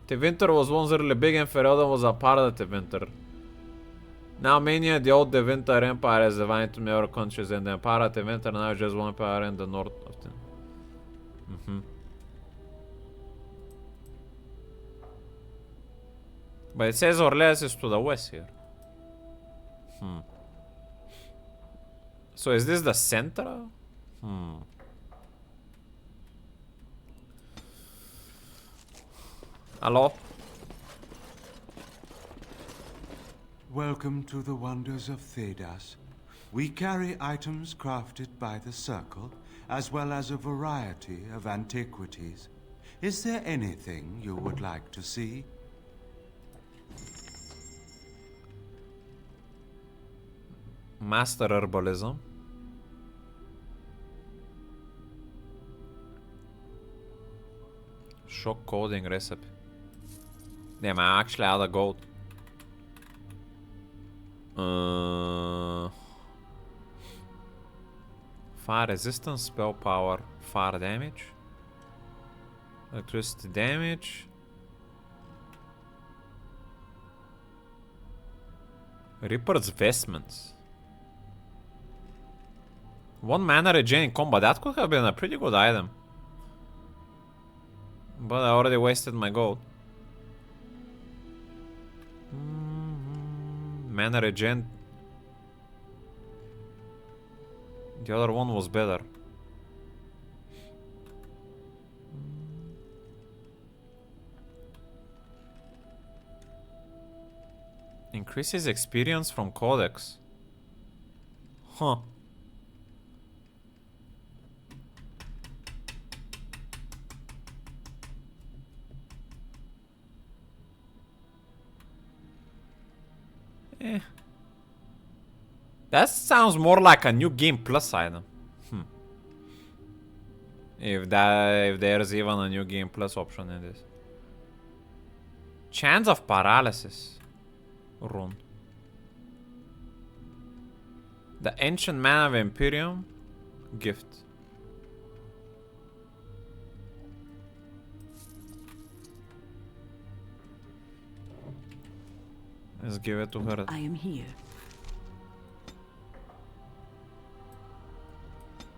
Tevinter was once really big and Ferelden was a part of the Tevinter. Now many of the old Tevinter Empire is divided into many countries, and the Empire of Tevinter now is just one empire in the north of them. But it says Orleas is to the west here. So is this the center? Hello? Welcome to the wonders of Thedas. We carry items crafted by the Circle, as well as a variety of antiquities. Is there anything you would like to see? Master herbalism. Shock coding recipe. Damn, I actually out of gold. Fire resistance, spell power, fire damage, electricity damage, Reaper's vestments. 1 mana regen in combat. That could have been a pretty good item. But I already wasted my gold. Mana regen. The other one was better. Increases experience from Codex. Huh. Eh. That sounds more like a new game plus item. If there's even a new game plus option in this. Chance of paralysis. Rune. The ancient man of Imperium. Gift. Let's give it to her. I am here.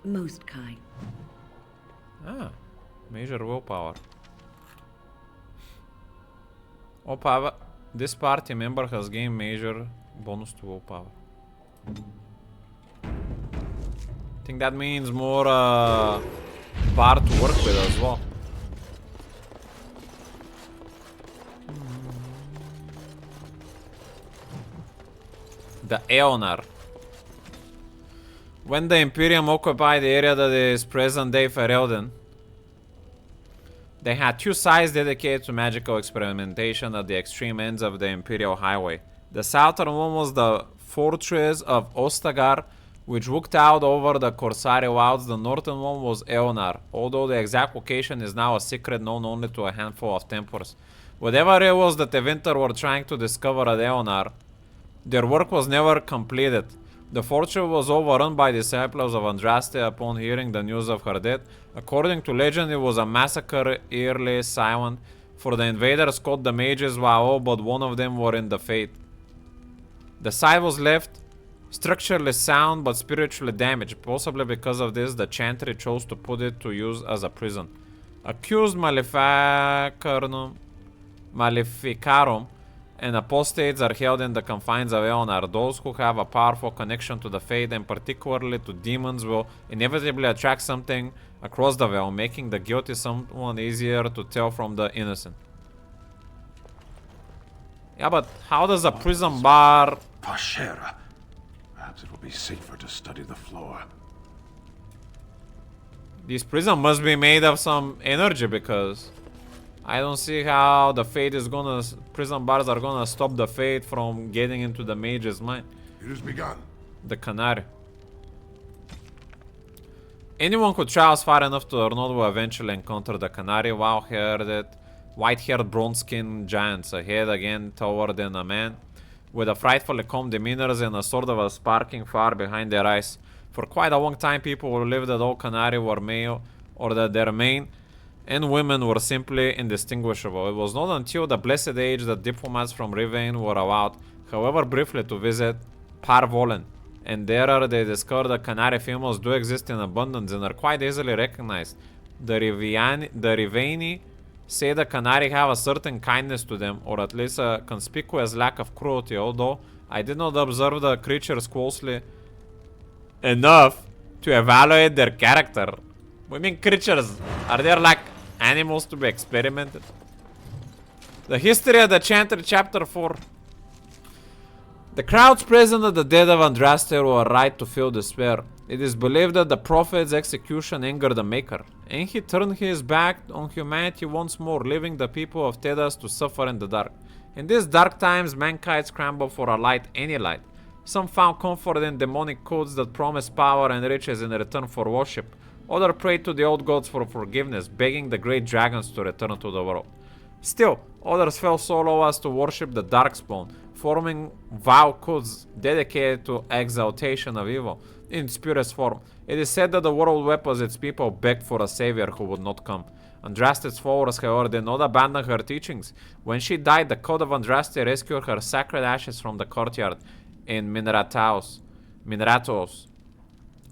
Most kind. Ah, major willpower. Willpower. This party member has gained major bonus to willpower. I think that means more bar to work with as well. The Aeonar. When the Imperium occupied the area that is present-day Ferelden, they had 2 sites dedicated to magical experimentation at the extreme ends of the Imperial Highway. The southern one was the fortress of Ostagar, which looked out over the Corsari Wilds. The northern one was Aeonar, although the exact location is now a secret known only to a handful of Templars. Whatever it was that the Winter were trying to discover at Aeonar, their work was never completed. The fortress was overrun by disciples of Andraste upon hearing the news of her death. According to legend, it was a massacre eerily silent, for the invaders caught the mages while all but one of them were in the fate. The site was left structurally sound but spiritually damaged. Possibly because of this, the Chantry chose to put it to use as a prison. Accused Maleficarum and apostates are held in the confines of Aeonar. Those who have a powerful connection to the Fate, and particularly to demons, will inevitably attract something across the veil, making the guilty someone easier to tell from the innocent. Yeah, but how does a prison bar... Pashera. Perhaps it will be safer to study the floor. This prison must be made of some energy, because I don't see how the Fate is gonna... Prison bars are gonna stop the Fate from getting into the mage's mind. It has begun. The Canary. Anyone who travels far enough to the north will eventually encounter the Canary. White-haired, bronze-skinned giants, a head again taller than a man, with a frightfully calm demeanors and a sort of a sparking fire behind their eyes. For quite a long time, people believed that all Canary were male, or that their men and women were simply indistinguishable. It was not until the blessed age that diplomats from Rivain were allowed, however briefly, to visit Parvolen, and there they discovered that Canary females do exist in abundance and are quite easily recognized. The Rivaini say the Canary have a certain kindness to them, or at least a conspicuous lack of cruelty, although I did not observe the creatures closely enough to evaluate their character. What do you mean creatures? Are there like animals to be experimented? The history of the Chantry, chapter 4. The crowds present at the death of Andraste were right to feel despair. It is believed that the prophet's execution angered the Maker, and he turned his back on humanity once more, leaving the people of Thedas to suffer in the dark. In these dark times, mankind scrambled for a light, any light. Some found comfort in demonic cults that promised power and riches in return for worship. Others prayed to the old gods for forgiveness, begging the great dragons to return to the world. Still, others fell so low as to worship the Darkspawn, forming vow cults dedicated to exaltation of evil in its purest form. It is said that the world wept as its people begged for a savior who would not come. Andraste's followers, however, did not abandon her teachings. When she died, the code of Andraste rescued her sacred ashes from the courtyard in Mineratos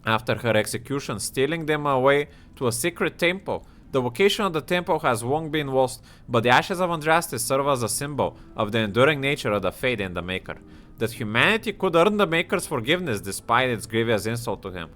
after her execution, stealing them away to a secret temple. The vocation of the temple has long been lost, but the ashes of Andraste serve as a symbol of the enduring nature of the faith in the Maker, that humanity could earn the Maker's forgiveness despite its grievous insult to him.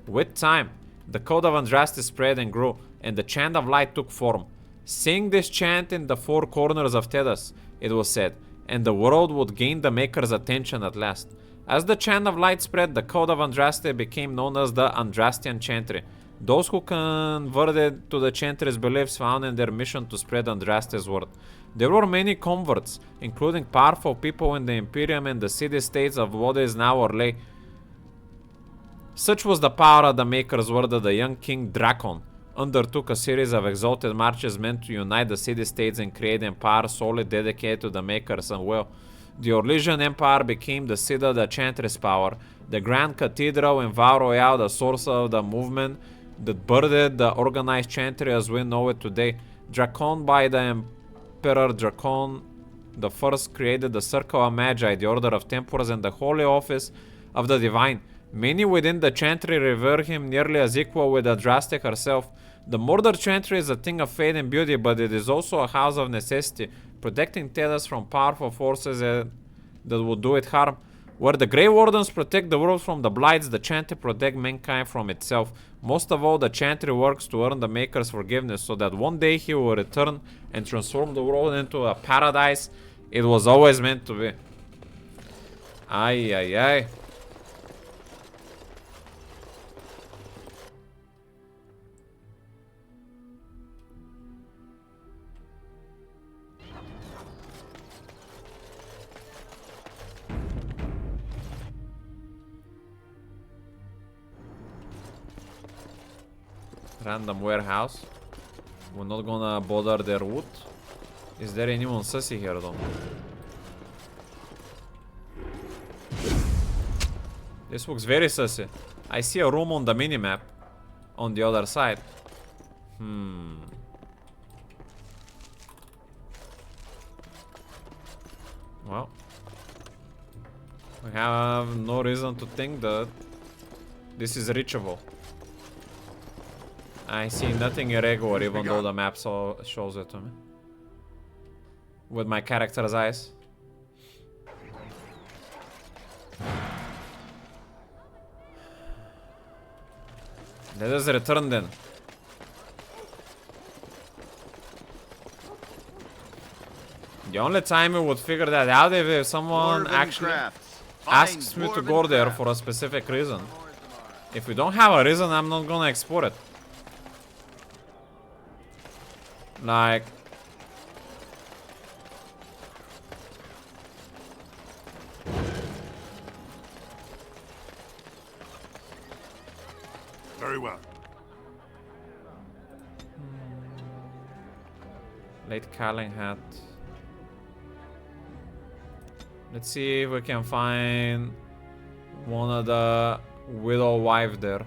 With time, the code of Andraste spread and grew, and the chant of light took form. Sing this chant in the four corners of Thedas, it was said, and the world would gain the Maker's attention at last. As the chant of light spread, the code of Andraste became known as the Andrastian Chantry. Those who converted to the Chantry's beliefs found in their mission to spread Andraste's word. There were many converts, including powerful people in the Imperium and the city-states of what is now Orlais. Such was the power of the Maker's word that the young king Drakon undertook a series of exalted marches meant to unite the city-states and create an empire solely dedicated to the Maker's will. The Orlesian Empire became the seat of the Chantry's power, the Grand Cathedral in Val Royale, the source of the movement that birthed the organized Chantry as we know it today. Drakon, by the Emperor Drakon the First, created the Circle of Magi, the Order of Templars, and the Holy Office of the Divine. Many within the Chantry revere him nearly as equal with Andraste herself. The Murder Chantry is a thing of faith and beauty, but it is also a house of necessity, protecting Thedas from powerful forces that would do it harm. Where the Grey Wardens protect the world from the Blights, the Chantry protect mankind from itself. Most of all, the Chantry works to earn the Maker's forgiveness, so that one day he will return and transform the world into a paradise it was always meant to be. Ay, ay, ay. Random warehouse. We're not gonna bother their wood. Is there anyone sussy here though? This looks very sussy. I see a room on the minimap on the other side. Well, we have no reason to think that this is reachable. I see nothing irregular, even though the map shows it to me. With my character's eyes. Let us return then. The only time we would figure that out if someone actually asks me to go there for a specific reason. If we don't have a reason, I'm not gonna explore it. Like... Very well. Late Carling hat. Let's see if we can find one of the widow wife there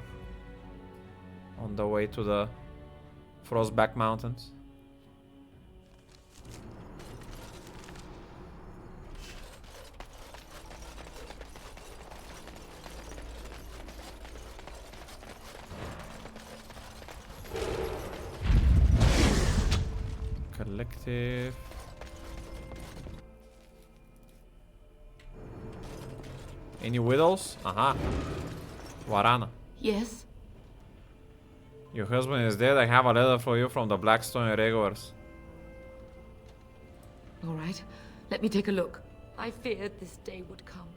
on the way to the Frostback Mountains. Collective. Any widows? Aha. Warana. Yes? Your husband is dead. I have a letter for you from the Blackstone Irregulars. All right. Let me take a look. I feared this day would come.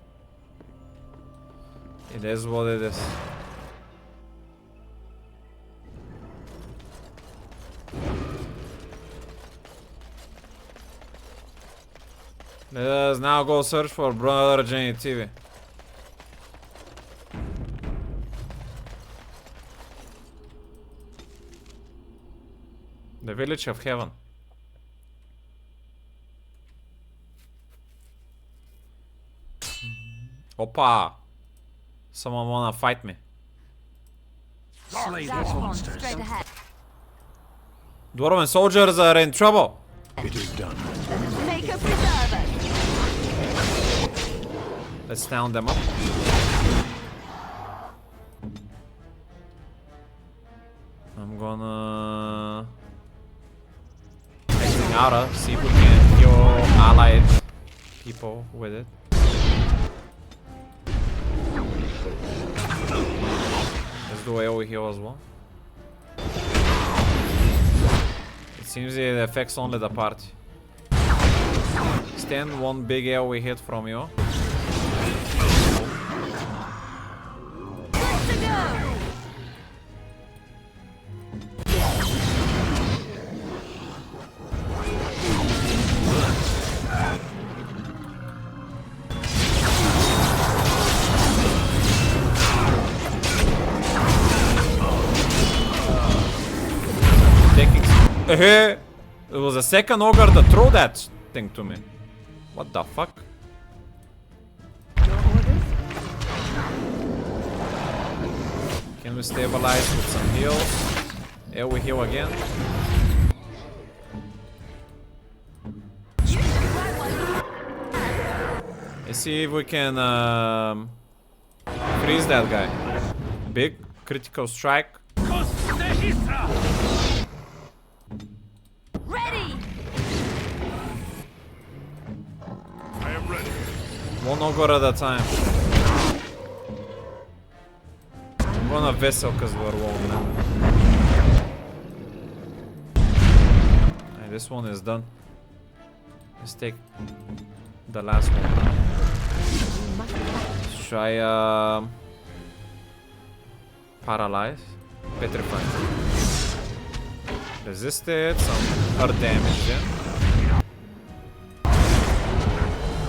It is what it is. Let us now go search for brother Genitivi. The village of heaven. Opa! Someone wanna fight me. Slay these monsters. Dwarven soldiers are in trouble. It is done. Make a preserver. Let's down them up. I'm gonna take Aura, see if we can heal allied people with it. Let's do AoE heal as well. It seems it affects only the party. Stand one big AoE hit from you. It was a second ogre to throw that thing to me. What the fuck? Can we stabilize with some heals? Yeah, we heal again. Let's see if we can freeze that guy. Big critical strike. Ready. I am ready. One ogre at a time. I'm gonna vessel because we're low now. Right, this one is done. Let's take the last one. Let's try paralyze, petrify. Resisted, some earth damage then.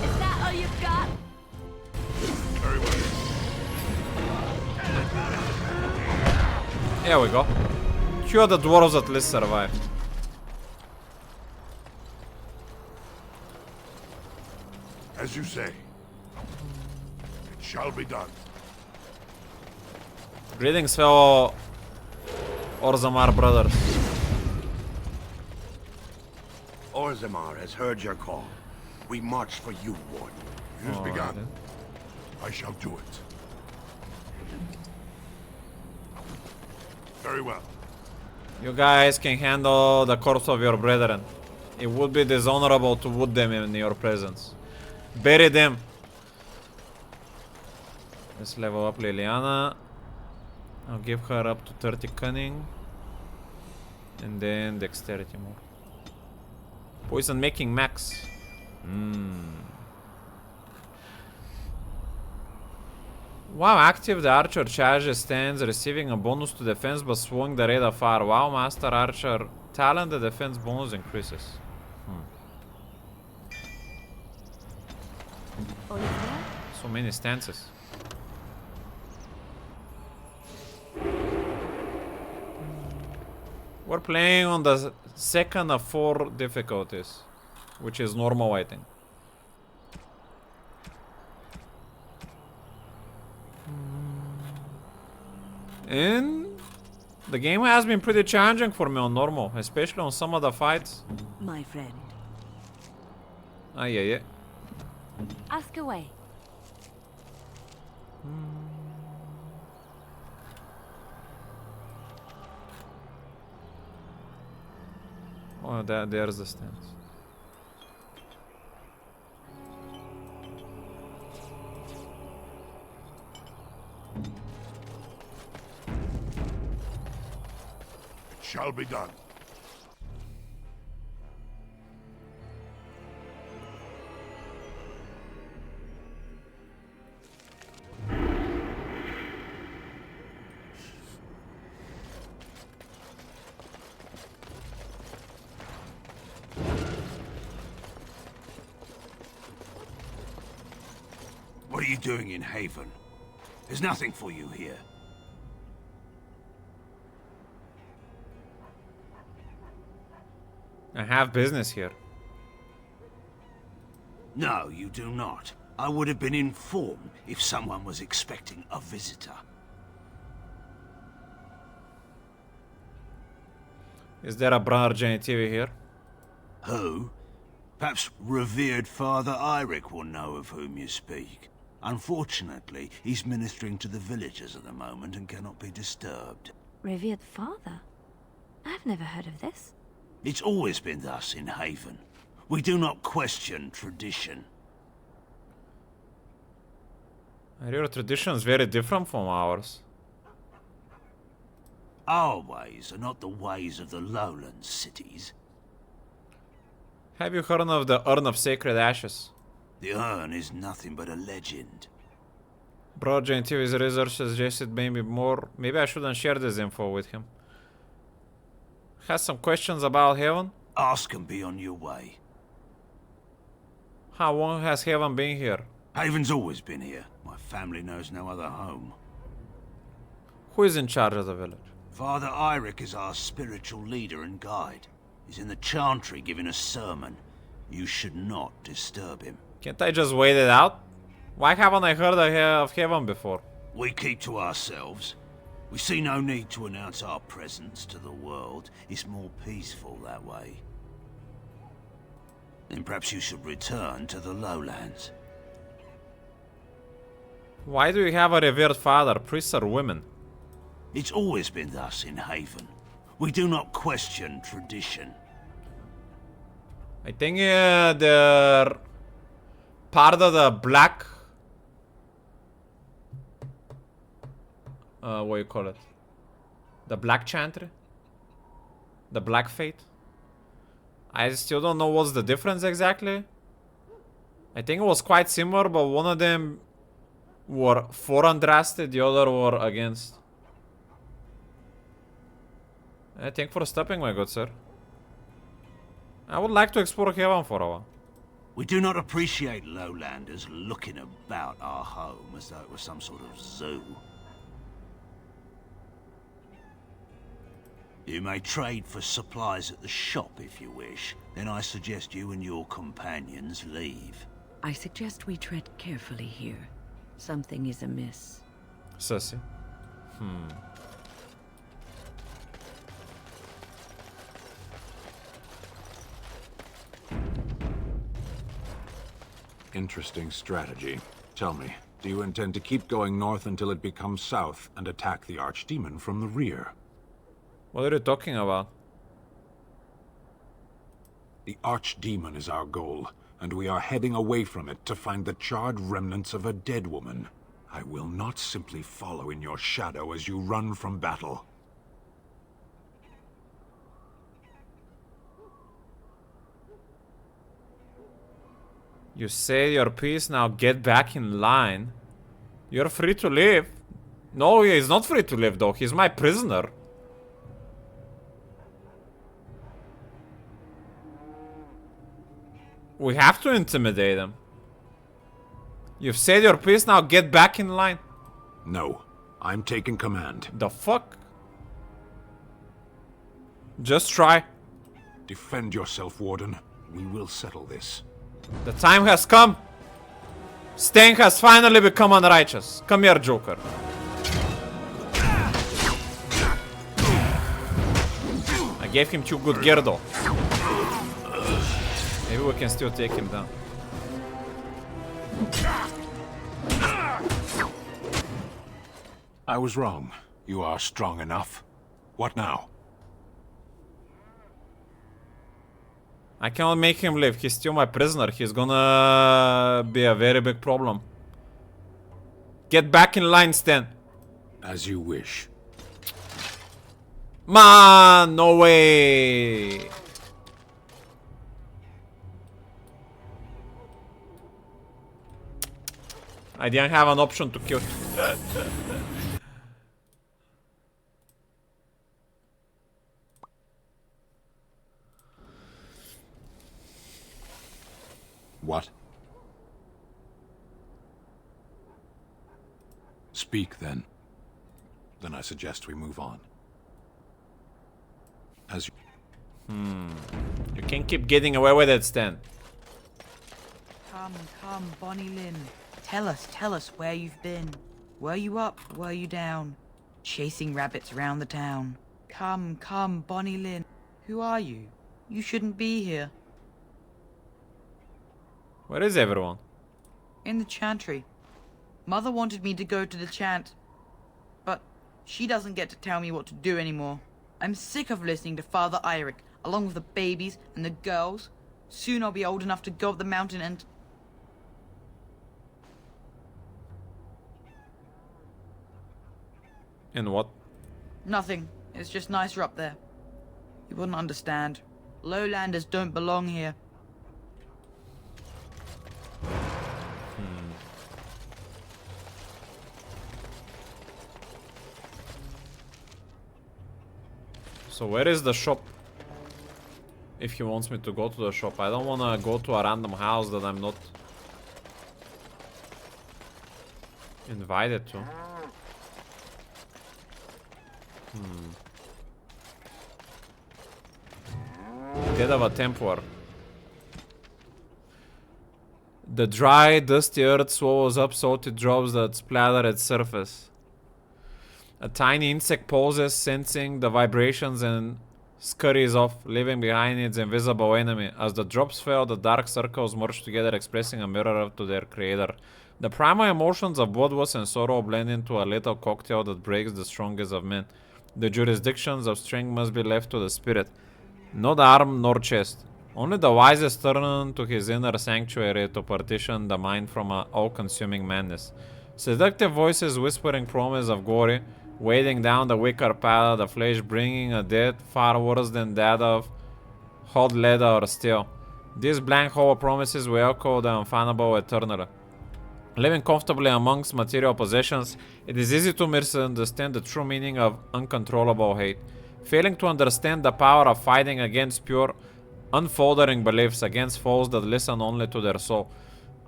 Is that all you've got? Very well. Here we go. Few of the dwarves at least survived. As you say, it shall be done. Greetings, fellow Orzammar brothers. Orzammar has heard your call. We march for you, Warden. It has begun. I shall do it. Very well. You guys can handle the corpse of your brethren. It would be dishonorable to wound them in your presence. Bury them. Let's level up Liliana. I'll give her up to 30 cunning. And then dexterity more. Poison making max. While active, the archer charges stands, receiving a bonus to defense but swung the raid afar. While master archer talent, the defense bonus increases. So many stances. We're playing on the second of 4 difficulties, which is normal, I think. And the game has been pretty challenging for me on normal, especially on some of the fights. My friend. Ah, yeah. Ask away. Oh, there's the stance. It shall be done. you doing in Haven? There's nothing for you here. I have business here. No, you do not. I would have been informed if someone was expecting a visitor. Is there a brother Genitivi here? Who? Perhaps revered Father Eirik will know of whom you speak. Unfortunately, he's ministering to the villagers at the moment and cannot be disturbed. Revered father? I've never heard of this. It's always been thus in Haven. We do not question tradition. Your tradition is very different from ours. Our ways are not the ways of the lowland cities. Have you heard of the Urn of Sacred Ashes? The urn is nothing but a legend. Bro, Genitivi's research suggested maybe I shouldn't share this info with him. Has some questions about Heaven? Ask and be on your way. How long has Heaven been here? Haven's always been here. My family knows no other home. Who is in charge of the village? Father Eirik is our spiritual leader and guide. He's in the chantry giving a sermon. You should not disturb him. Can't I just wait it out? Why haven't I heard of Heaven before? We keep to ourselves. We see no need to announce our presence to the world. It's more peaceful that way. Then perhaps you should return to the lowlands. Why do you have a revered father? Priests are women. It's always been thus in Haven. We do not question tradition. I think they're part of the black... what do you call it? The black chantry? The black fate? I still don't know what's the difference exactly. I think it was quite similar, but one of them were for Andraste, the other were against. Thank you for stopping, my good sir. I would like to explore Heaven for a while. We do not appreciate lowlanders looking about our home as though it was some sort of zoo. You may trade for supplies at the shop if you wish. Then I suggest you and your companions leave. I suggest we tread carefully here. Something is amiss. Sussy. Interesting strategy. Tell me, do you intend to keep going north until it becomes south and attack the Archdemon from the rear? What are you talking about? The Archdemon is our goal, and we are heading away from it to find the charred remnants of a dead woman. I will not simply follow in your shadow as you run from battle. You say your piece, now get back in line. You're free to leave. No, he's not free to leave though, he's my prisoner. We have to intimidate him. You've said your piece, now get back in line. No, I'm taking command. The fuck? Just try. Defend yourself, Warden. We will settle this. The time has come. Stang has finally become unrighteous. Come here, Joker. I gave him too good gear though. Maybe we can still take him down. I was wrong. You are strong enough. What now? I cannot make him live. He's still my prisoner. He's gonna be a very big problem. Get back in line, Stan. As you wish. Man, no way. I didn't have an option to kill. What? speak, then I suggest we move on. As you... You can't keep getting away with it, Stan. Come, Bonnie Lynn. Tell us where you've been. Were you up? Were you down? Chasing rabbits around the town. Come, Bonnie Lynn. Who are you? You shouldn't be here. Where is everyone? In the chantry. Mother wanted me to go to the chant, but she doesn't get to tell me what to do anymore. I'm sick of listening to Father Eirik, along with the babies and the girls. Soon I'll be old enough to go up the mountain and... And what? Nothing. It's just nicer up there. You wouldn't understand. Lowlanders don't belong here. So where is the shop? If he wants me to go to the shop. I don't wanna go to a random house that I'm not invited to. Dead of a Templar. The dry, dusty earth swallows up salty drops that splatter its surface. A tiny insect pauses, sensing the vibrations, and scurries off, leaving behind its invisible enemy. As the drops fell, the dark circles merged together, expressing a mirror to their creator. The primal emotions of bloodlust and sorrow blend into a lethal cocktail that breaks the strongest of men. The jurisdictions of strength must be left to the spirit, not arm nor chest. Only the wisest turn to his inner sanctuary to partition the mind from an all-consuming madness. Seductive voices whispering promise of glory, weighing down the wicker path of the flesh, bringing a death far worse than that of hot leather or steel. These blank hollow promises will echo the unfindable eternally. Living comfortably amongst material possessions, it is easy to misunderstand the true meaning of uncontrollable hate. Failing to understand the power of fighting against pure, unfoldering beliefs, against foes that listen only to their soul.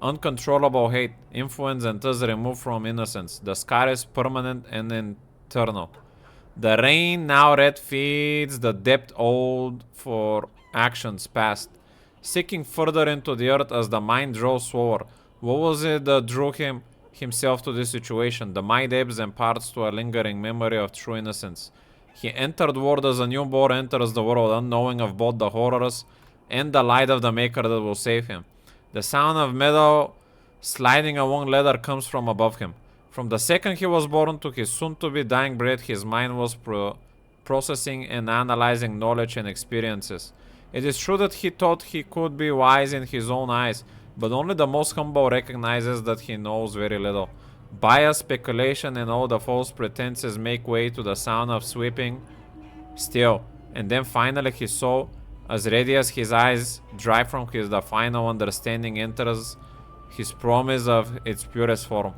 Uncontrollable hate, influence, and thus removed from innocence. The scar is permanent and eternal. The rain now red feeds the depth old for actions past, seeking further into the earth as the mind draws slower. What was it that drew himself to this situation? The mind ebbs and parts to a lingering memory of true innocence. He entered the world as a newborn enters the world, unknowing of both the horrors and the light of the Maker that will save him. The sound of metal sliding along leather comes from above him. From the second he was born to his soon-to-be dying breath, his mind was processing and analyzing knowledge and experiences. It is true that he thought he could be wise in his own eyes, but only the most humble recognizes that he knows very little. Bias, speculation, and all the false pretenses make way to the sound of sweeping steel. And then finally his soul, as ready as his eyes dry from the final understanding, enters his promise of its purest form.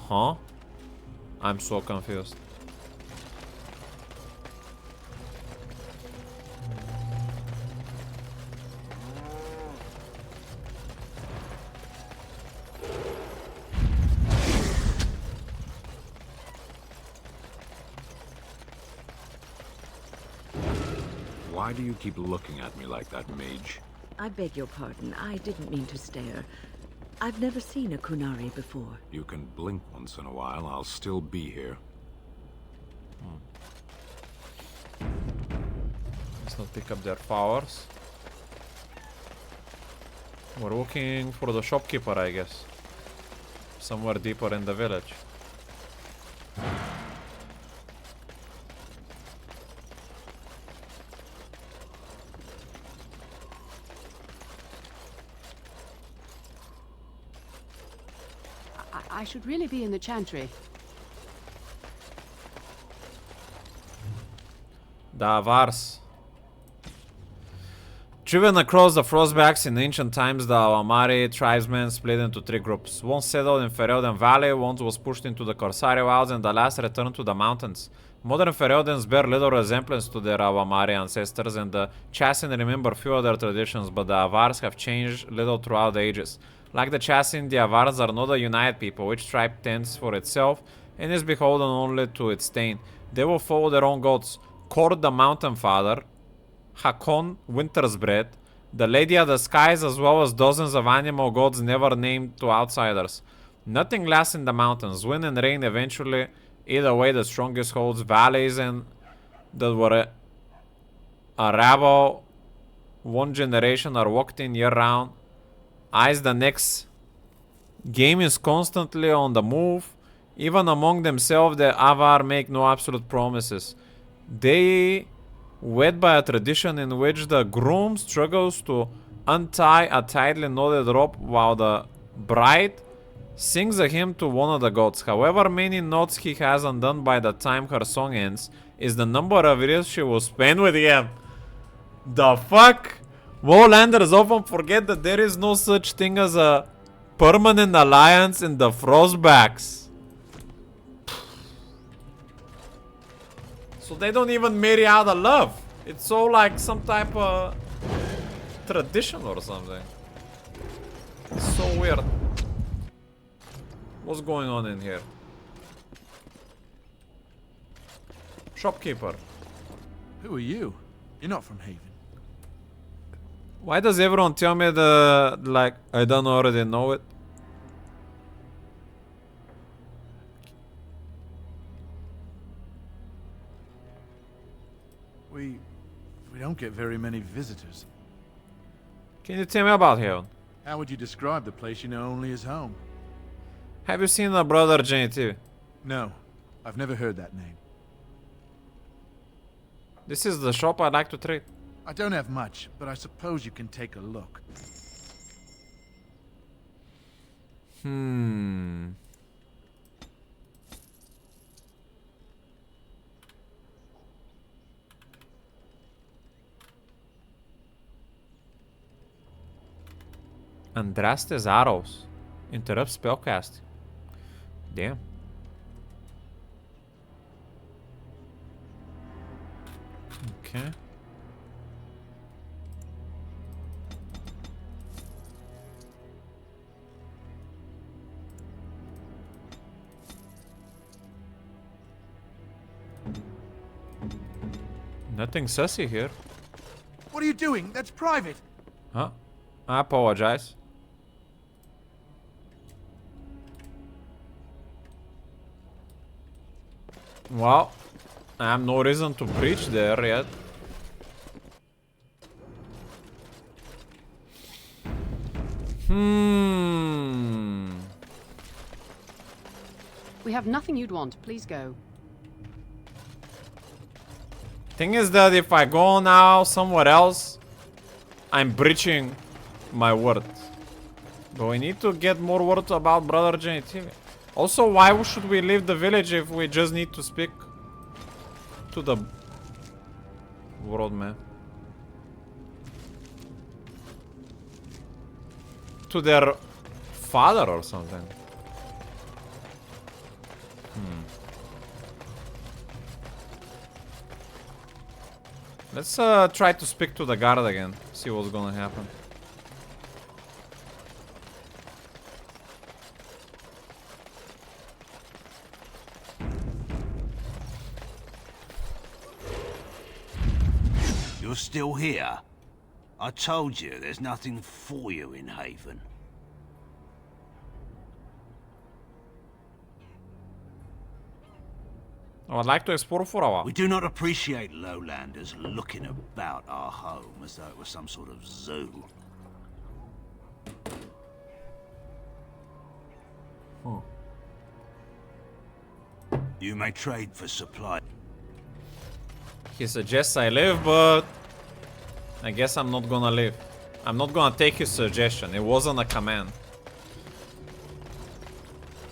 Huh? I'm so confused. Why do you keep looking at me like that, mage? I beg your pardon. I didn't mean to stare. I've never seen a Kunari before. You can blink once in a while, I'll still be here. Let's not pick up their flowers. We're looking for the shopkeeper, I guess. Somewhere deeper in the village. I should really be in the chantry. The Avars. Driven across the frostbacks in ancient times, the Alamari tribesmen split into three groups. One settled in Ferelden Valley, one was pushed into the Corsair Wilds, and the last returned to the mountains. Modern Fereldans bear little resemblance to their Alamari ancestors, and the Chassin remember few of their traditions, but the Avars have changed little throughout the ages. Like the chassis in the Avars are not a united people. Each tribe tends for itself and is beholden only to its stain. They will follow their own gods. Kord the Mountain Father, Hakon Winter's Bread, the Lady of the Skies, as well as dozens of animal gods never named to outsiders. Nothing lasts in the mountains. Wind and rain eventually eat away the strongest holds. Valleys and that were a rabble one generation are walked in year round. Eyes the next game is constantly on the move. Even among themselves, the Avar make no absolute promises. They wed by a tradition in which the groom struggles to untie a tightly knotted rope while the bride sings a hymn to one of the gods. However many knots he has undone by the time her song ends is the number of years she will spend with him. The fuck? Warlanders often forget that there is no such thing as a permanent alliance in the Frostbacks. So they don't even marry out of love. It's all like some type of tradition or something. It's so weird. What's going on in here? Shopkeeper. Who are you? You're not from Haven. Why does everyone tell me the, like, I don't already know it? We don't get very many visitors. Can you tell me about Haven? How would you describe the place you know only as home? Have you seen a brother Genitivi? No, I've never heard that name. This is the shop I'd like to trade. I don't have much, but I suppose you can take a look. Andraste's arrows interrupt spellcasting. Damn. Okay. Nothing sussy here. What are you doing? That's private. Huh? I apologize. Well, I have no reason to preach there yet. We have nothing you'd want. Please go. Thing is that if I go now somewhere else, I'm breaching my word. But we need to get more word about Brother Genitivi. Also, why should we leave the village if we just need to speak to the world man? To their father or something. Let's try to speak to the guard again. See what's gonna happen. You're still here? I told you there's nothing for you in Haven. Oh, I'd like to explore for a while. We do not appreciate lowlanders looking about our home as though it was some sort of zoo. You may trade for supply. He suggests I live, but I guess I'm not gonna live. I'm not gonna take his suggestion. It wasn't a command.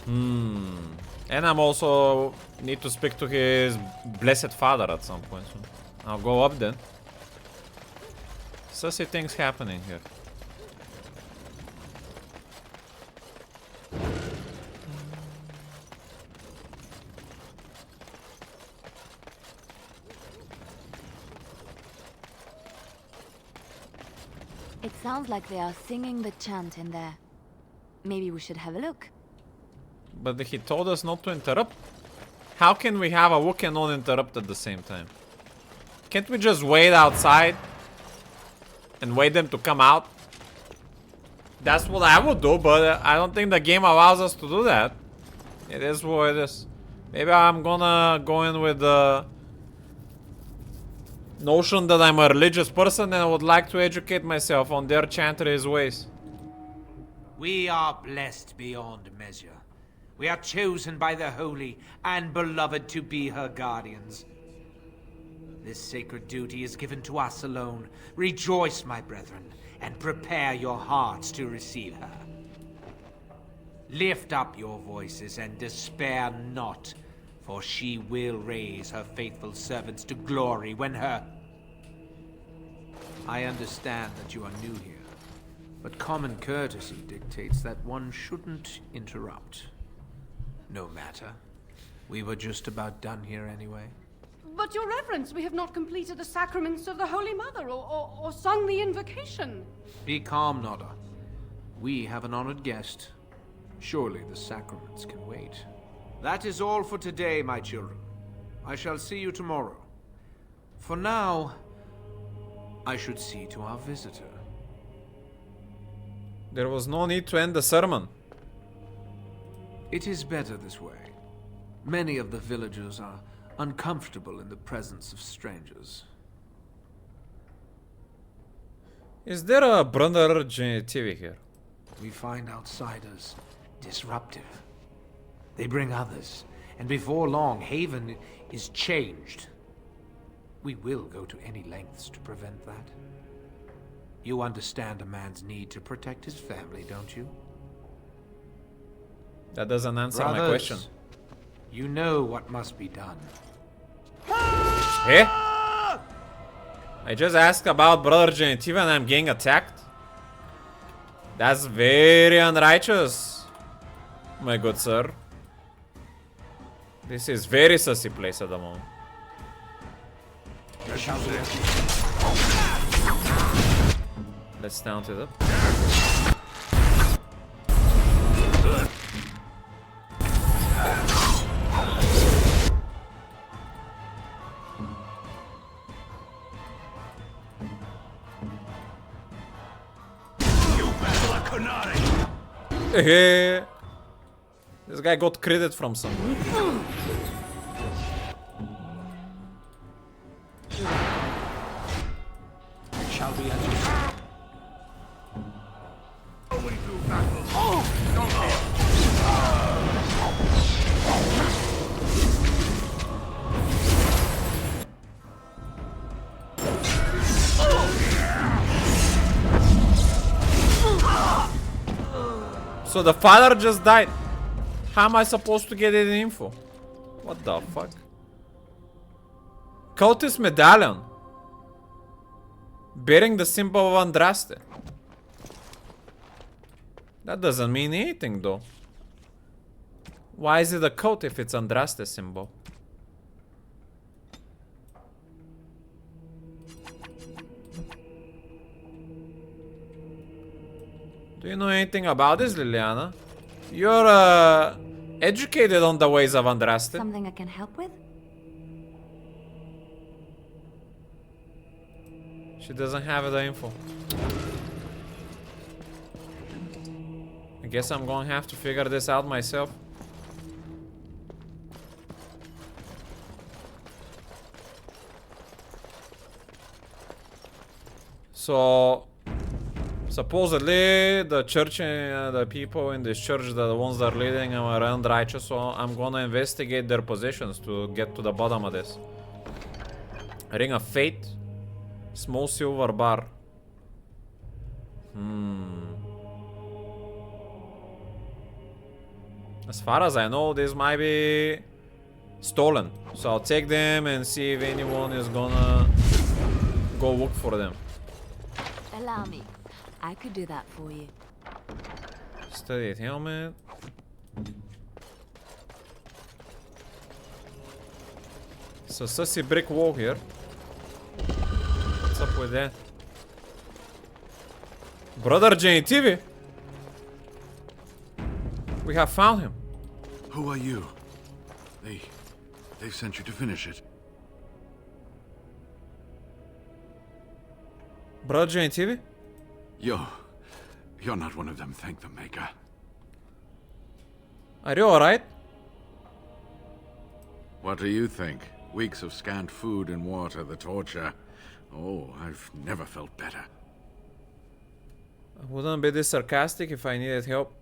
And I'm also need to speak to his blessed father at some point. So I'll go up then. Sussy things happening here. It sounds like they are singing the chant in there. Maybe we should have a look. But he told us not to interrupt. How can we have a look and not interrupt at the same time? Can't we just wait outside and wait them to come out? That's what I would do, but I don't think the game allows us to do that. It is what it is. Maybe I'm gonna go in with the notion that I'm a religious person and I would like to educate myself on their chantry's ways. We are blessed beyond measure. We are chosen by the holy and beloved to be her guardians. This sacred duty is given to us alone. Rejoice, my brethren, and prepare your hearts to receive her. Lift up your voices and despair not, for she will raise her faithful servants to glory when her... I understand that you are new here, but common courtesy dictates that one shouldn't interrupt. No matter. We were just about done here anyway. But, Your Reverence, we have not completed the sacraments of the Holy Mother or sung the invocation. Be calm, Nada. We have an honored guest. Surely the sacraments can wait. That is all for today, my children. I shall see you tomorrow. For now, I should see to our visitor. There was no need to end the sermon. It is better this way. Many of the villagers are uncomfortable in the presence of strangers. Is there a brother Genitivi here? We find outsiders disruptive. They bring others, and before long, Haven is changed. We will go to any lengths to prevent that. You understand a man's need to protect his family, don't you? That doesn't answer Brothers, my question. You know what must be done. Eh? I just asked about Brother Genitivi and I'm getting attacked? That's very unrighteous, my good sir. This is very sussy place at the moment. Let's down to it. This guy got credit from somewhere. It shall be as you say. So the father just died. How am I supposed to get any info? What the fuck? Cultist medallion. Bearing the symbol of Andraste. That doesn't mean anything though. Why is it a cult if it's Andraste symbol? Do you know anything about this, Liliana? You're educated on the ways of Andraste. Something I can help with? She doesn't have the info. I guess I'm gonna have to figure this out myself. So supposedly the church, the people in this church, the ones that are leading are unrighteous, so I'm gonna investigate their positions to get to the bottom of this. Ring of Fate. Small silver bar. As far as I know, this might be stolen. So I'll take them and see if anyone is gonna go look for them. Allow me. I could do that for you. Studied helmet. So sussy brick wall here. What's up with that? Brother Genitivi? We have found him. Who are you? They sent you to finish it. Brother Genitivi? You're not one of them, thank the Maker. Are you alright? What do you think? Weeks of scant food and water, the torture. Oh, I've never felt better. I wouldn't be this sarcastic if I needed help.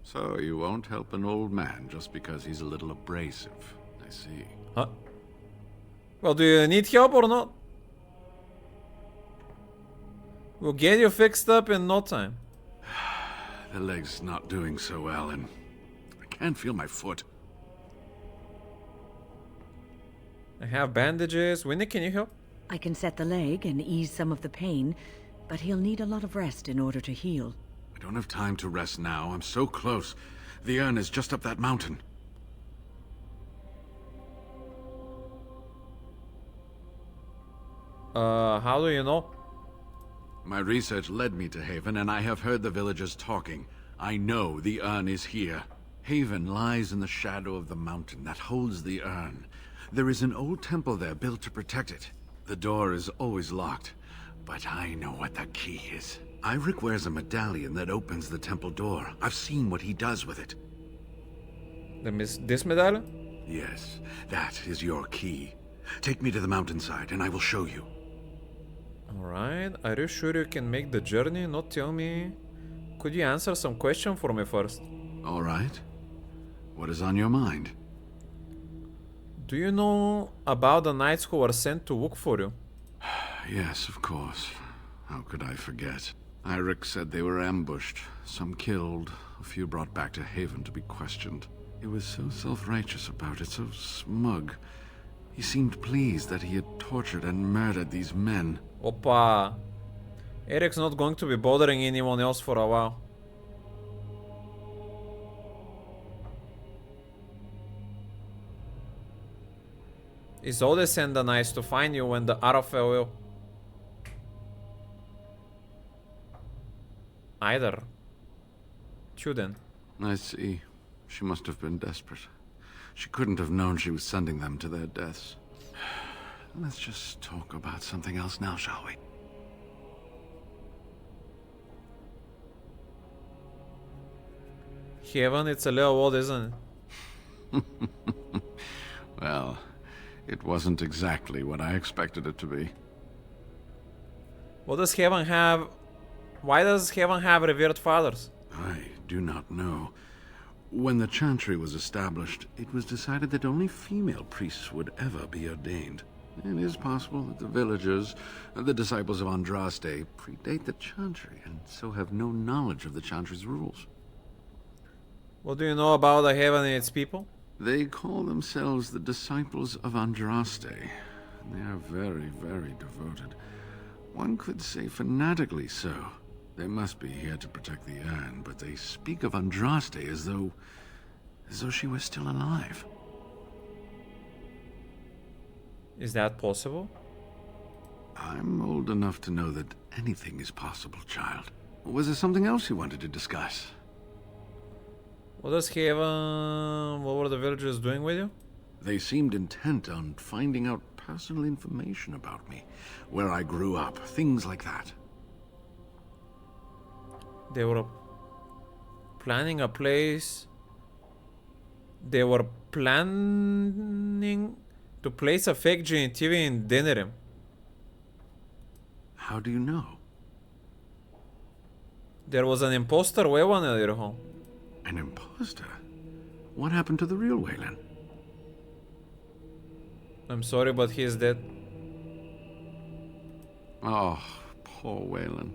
So you won't help an old man just because he's a little abrasive. I see. Huh? Well, do you need help or not? We'll get you fixed up in no time. The leg's not doing so well, and I can't feel my foot. I have bandages. Winnie, can you help? I can set the leg and ease some of the pain, but he'll need a lot of rest in order to heal. I don't have time to rest now. I'm so close. The urn is just up that mountain. How do you know? My research led me to Haven, and I have heard the villagers talking. I know the urn is here. Haven lies in the shadow of the mountain that holds the urn. There is an old temple there built to protect it. The door is always locked, but I know what the key is. Eirik wears a medallion that opens the temple door. I've seen what he does with it. This medallion? Yes, that is your key. Take me to the mountainside, and I will show you. Alright, are you sure you can make the journey? Not tell me. Could you answer some question for me first? Alright. What is on your mind? Do you know about the knights who were sent to look for you? Yes, of course. How could I forget? Eirik said they were ambushed, some killed, a few brought back to Haven to be questioned. He was so self-righteous about it, so smug. He seemed pleased that he had tortured and murdered these men. Opa! Eric's not going to be bothering anyone else for a while. Isolde sent the knights to find you when the arrow fell ill. Either. Chuden. I see. She must have been desperate. She couldn't have known she was sending them to their deaths. Let's just talk about something else now, shall we? Heaven, it's a little old, isn't it? Well, it wasn't exactly what I expected it to be. What does Heaven have? Why does Heaven have revered fathers? I do not know. When the Chantry was established, it was decided that only female priests would ever be ordained. It is possible that the villagers, the disciples of Andraste, predate the Chantry and so have no knowledge of the Chantry's rules. What do you know about the Heaven and its people? They call themselves the disciples of Andraste. They are very, very devoted. One could say fanatically so. They must be here to protect the urn, but they speak of Andraste as though she was still alive. Is that possible? I'm old enough to know that anything is possible, child. Was there something else you wanted to discuss? What does Heaven... What were the villagers doing with you? They seemed intent on finding out personal information about me. Where I grew up, things like that. They were planning a place... They were planning to place a fake Genitivi in Denerim. How do you know? There was an imposter Weyland at your home. An imposter? What happened to the real Weyland? I'm sorry, but he is dead. Oh, poor Weyland.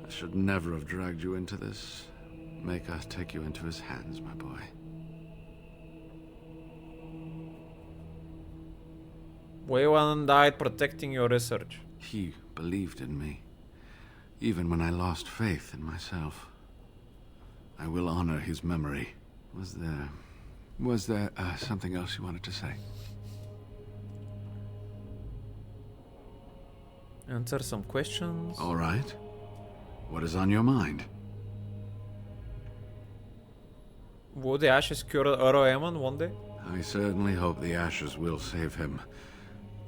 I should never have dragged you into this. Make us take you into his hands, my boy. Weyland died protecting your research. He believed in me, even when I lost faith in myself. I will honor his memory. Was there something else you wanted to say? Answer some questions. All right. What is on your mind? Will the ashes cure Oroemon one day? I certainly hope the ashes will save him.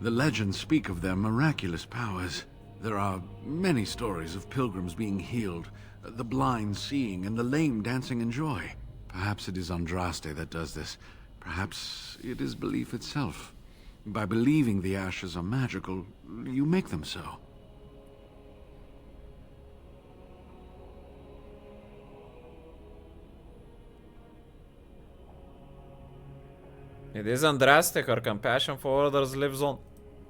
The legends speak of their miraculous powers. There are many stories of pilgrims being healed, the blind seeing, and the lame dancing in joy. Perhaps it is Andraste that does this. Perhaps it is belief itself. By believing the ashes are magical, you make them so. It is Andraste, her compassion for others lives on.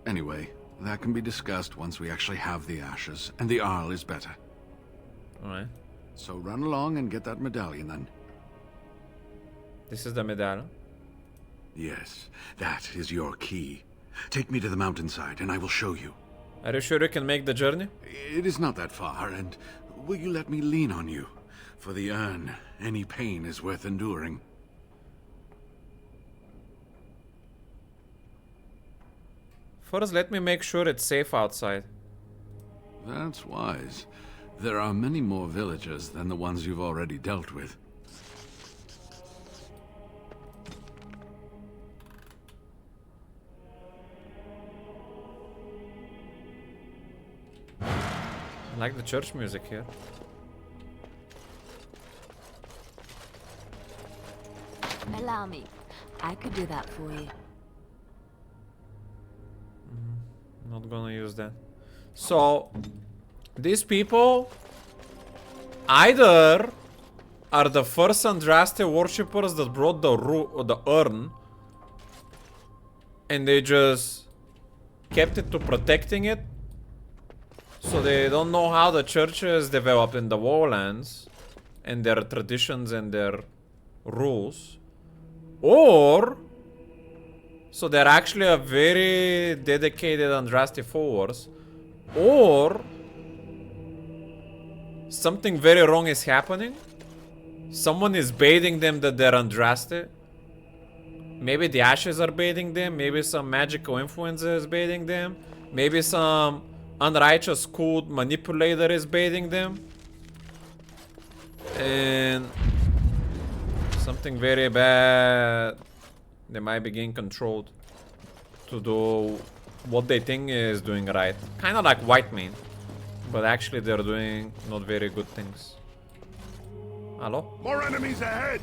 Anyway, that can be discussed once we actually have the ashes, and the Arl is better. Alright. So run along and get that medallion then. This is the medallion? Yes, that is your key. Take me to the mountainside and I will show you. Are you sure you can make the journey? It is not that far, and will you let me lean on you? For the urn, any pain is worth enduring. First, let me make sure it's safe outside. That's wise. There are many more villagers than the ones you've already dealt with. I like the church music here. Allow me. I could do that for you. Not gonna use that. So, these people either are the first Andraste worshippers that brought the urn, and they just kept it to protecting it, so they don't know how the churches developed in the Warlands and their traditions and their rules, or so they're actually a very dedicated Andraste followers, or something very wrong is happening. Someone is baiting them that they're Andraste. Maybe the ashes are baiting them. Maybe some magical influencer is baiting them. Maybe some unrighteous cult manipulator is baiting them. And something very bad. They might be getting controlled to do what they think is doing right. Kind of like White Mane. But actually they're doing not very good things. Hello? More enemies ahead!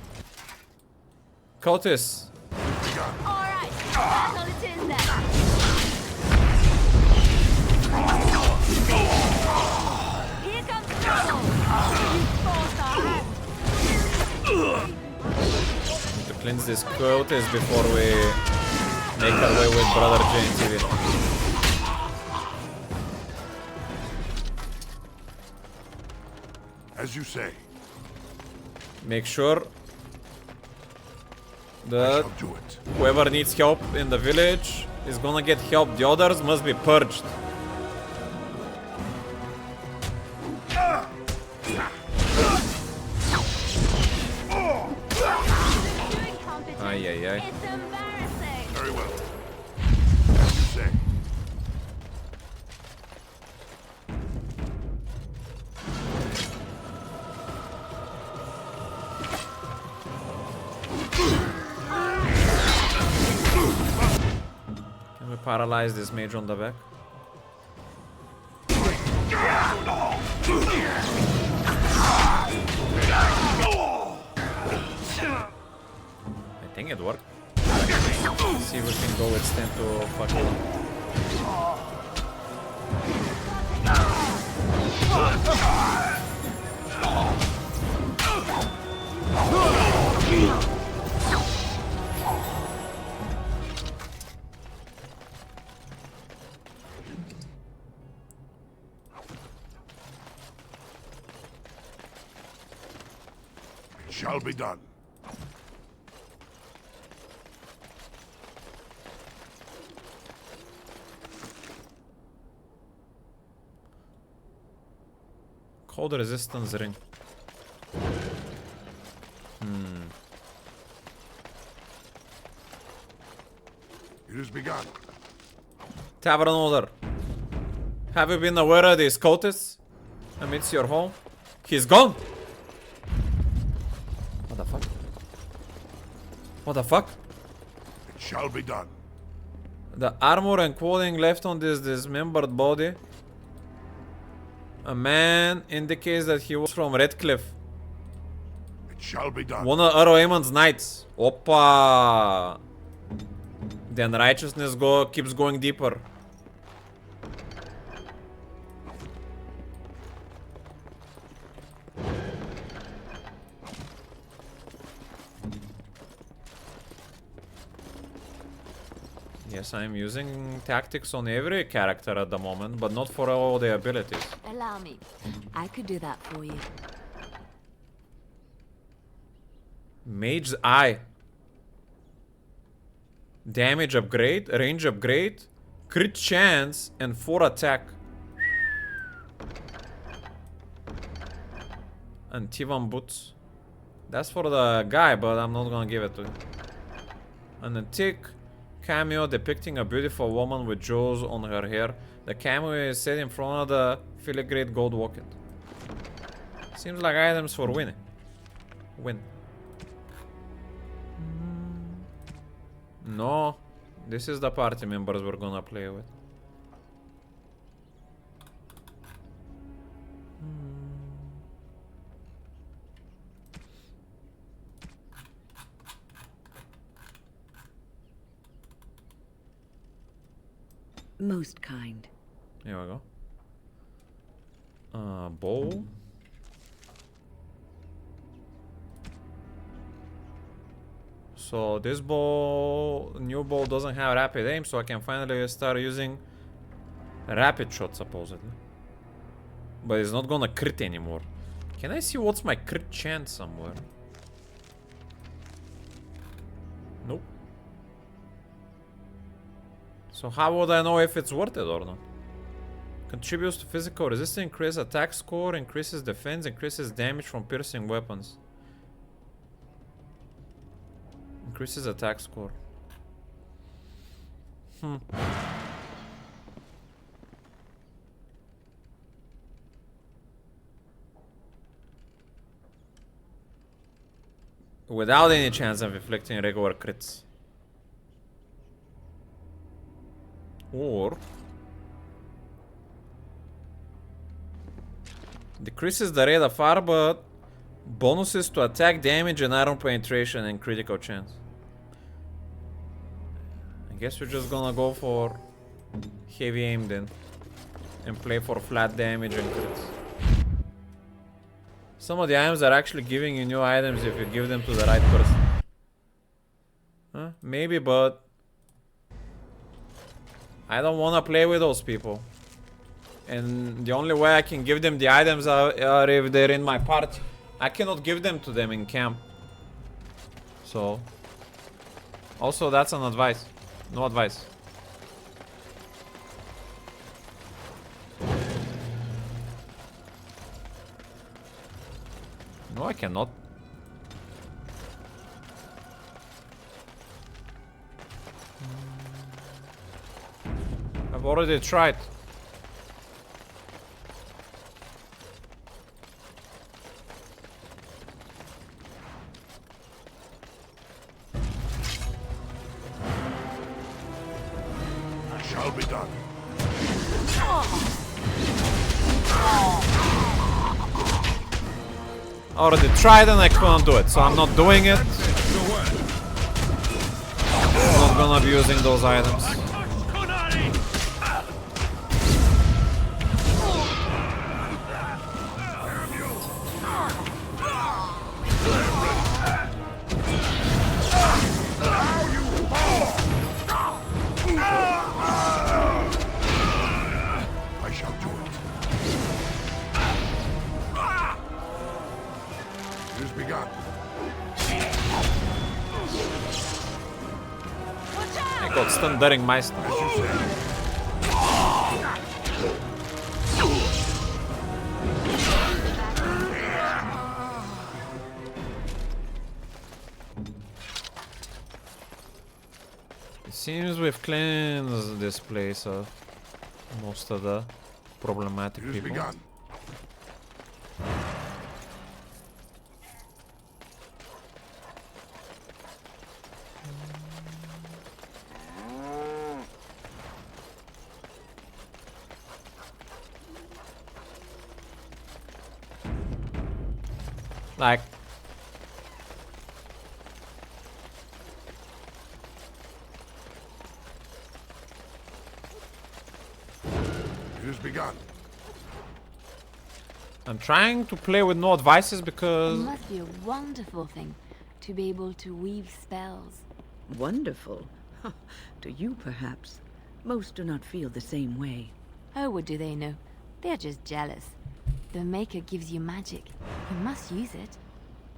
Cultists. Alright, that's all it is then. Here comes trouble! You forced our hand. To cleanse this cultist before we make our way with Brother Genitivi. As you say. Make sure that whoever needs help in the village is gonna get help. The others must be purged. Ay, ay, ay. Very well. As you say. Can we paralyze this mage on the back? I think it worked. Let's see if we can go with stand to fuck It shall be done. Cold resistance ring. It has begun. Tavern owner. Have you been aware of these cultists amidst your home? He's gone! What the fuck? What the fuck? It shall be done. The armor and clothing left on this dismembered body. A man indicates that he was from Redcliffe. It shall be done. One of Earl Aemon's knights. Oppa. Then righteousness keeps going deeper. Yes, I'm using tactics on every character at the moment, but not for all the abilities. Allow me. I could do that for you. Mage's Eye. Damage upgrade, range upgrade, crit chance, and 4 attack. And T1 boots. That's for the guy, but I'm not gonna give it to him. And a tick. Cameo depicting a beautiful woman with jewels on her hair. The cameo is set in front of the filigree gold locket. Seems like items for winning. Win. No. This is the party members we're gonna play with. Most kind. Here we go. Bowl. So this bow, new bow doesn't have rapid aim, so I can finally start using rapid shot supposedly. But it's not gonna crit anymore. Can I see what's my crit chance somewhere? Nope. So how would I know if it's worth it or not? Contributes to physical resistance, increases attack score, increases defense, increases damage from piercing weapons. Increases attack score. Without any chance of inflicting regular crits. Or decreases the rate of fire, but bonuses to attack damage and armor penetration and critical chance. I guess we're just gonna go for heavy aim then and play for flat damage and crits. Some of the items are actually giving you new items if you give them to the right person. Huh? Maybe, but I don't want to play with those people. And the only way I can give them the items are if they're in my party. I cannot give them to them in camp. So also that's an advice. No advice. No, I cannot. I've already tried. Shall be done. I already tried and I couldn't do it, so I'm not doing it. I'm not gonna be using those items. I got stunned during my stun. It seems we've cleansed this place of most of the problematic people. Begun. Like, It has begun. I'm trying to play with no advices It because must be a wonderful thing to be able to weave spells. Wonderful. To you, perhaps. Most do not feel the same way. Oh, what do they know? They're just jealous. The Maker gives you magic. You must use it.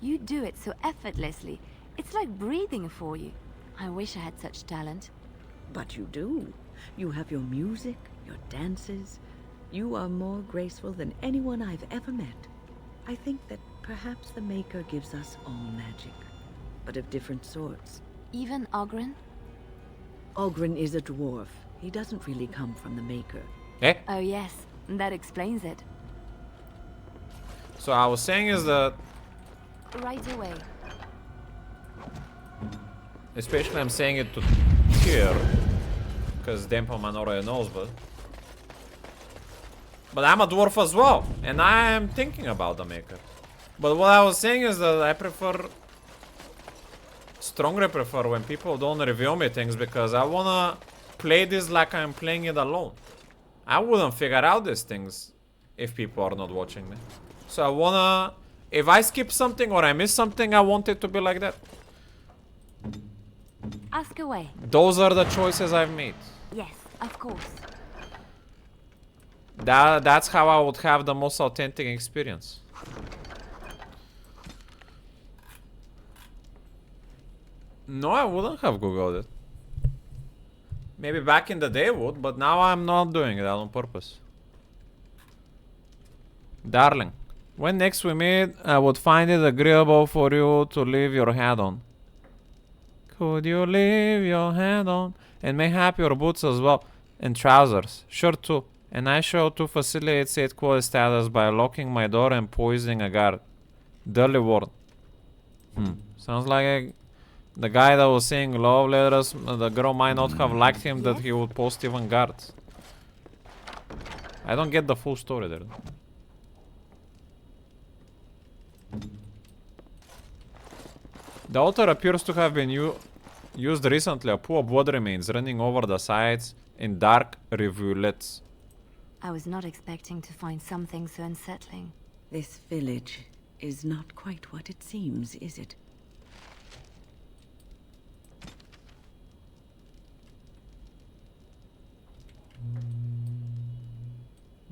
You do it so effortlessly. It's like breathing for you. I wish I had such talent. But you do. You have your music, your dances. You are more graceful than anyone I've ever met. I think that perhaps the Maker gives us all magic, but of different sorts. Even Ogren? Ogren is a dwarf. He doesn't really come from the Maker. Eh? Oh yes, that explains it. So I was saying is that, Right away. especially I'm saying it to Tyr, because Dempelman already knows, but I'm a dwarf as well, and I am thinking about the Maker. But what I was saying is that I strongly prefer when people don't reveal me things, because I wanna play this like I'm playing it alone. I wouldn't figure out these things if people are not watching me. So I wanna, if I skip something or I miss something, I want it to be like that. Ask away. Those are the choices I've made. Yes, of course. That's how I would have the most authentic experience. No, I wouldn't have Googled it. Maybe back in the day I would, but now I'm not doing it on purpose. Darling, when next we meet, I would find it agreeable for you to leave your hat on. Could you leave your hat on? And mayhap your boots as well. And trousers. Sure too. And I shall to facilitate said quality status by locking my door and poisoning a guard. Duly warned. Sounds like the guy that was saying love letters, the girl might not have liked him that he would post even guards. I don't get the full story there. The altar appears to have been used recently. A pool of blood remains running over the sides in dark rivulets. I was not expecting to find something so unsettling. This village is not quite what it seems, is it?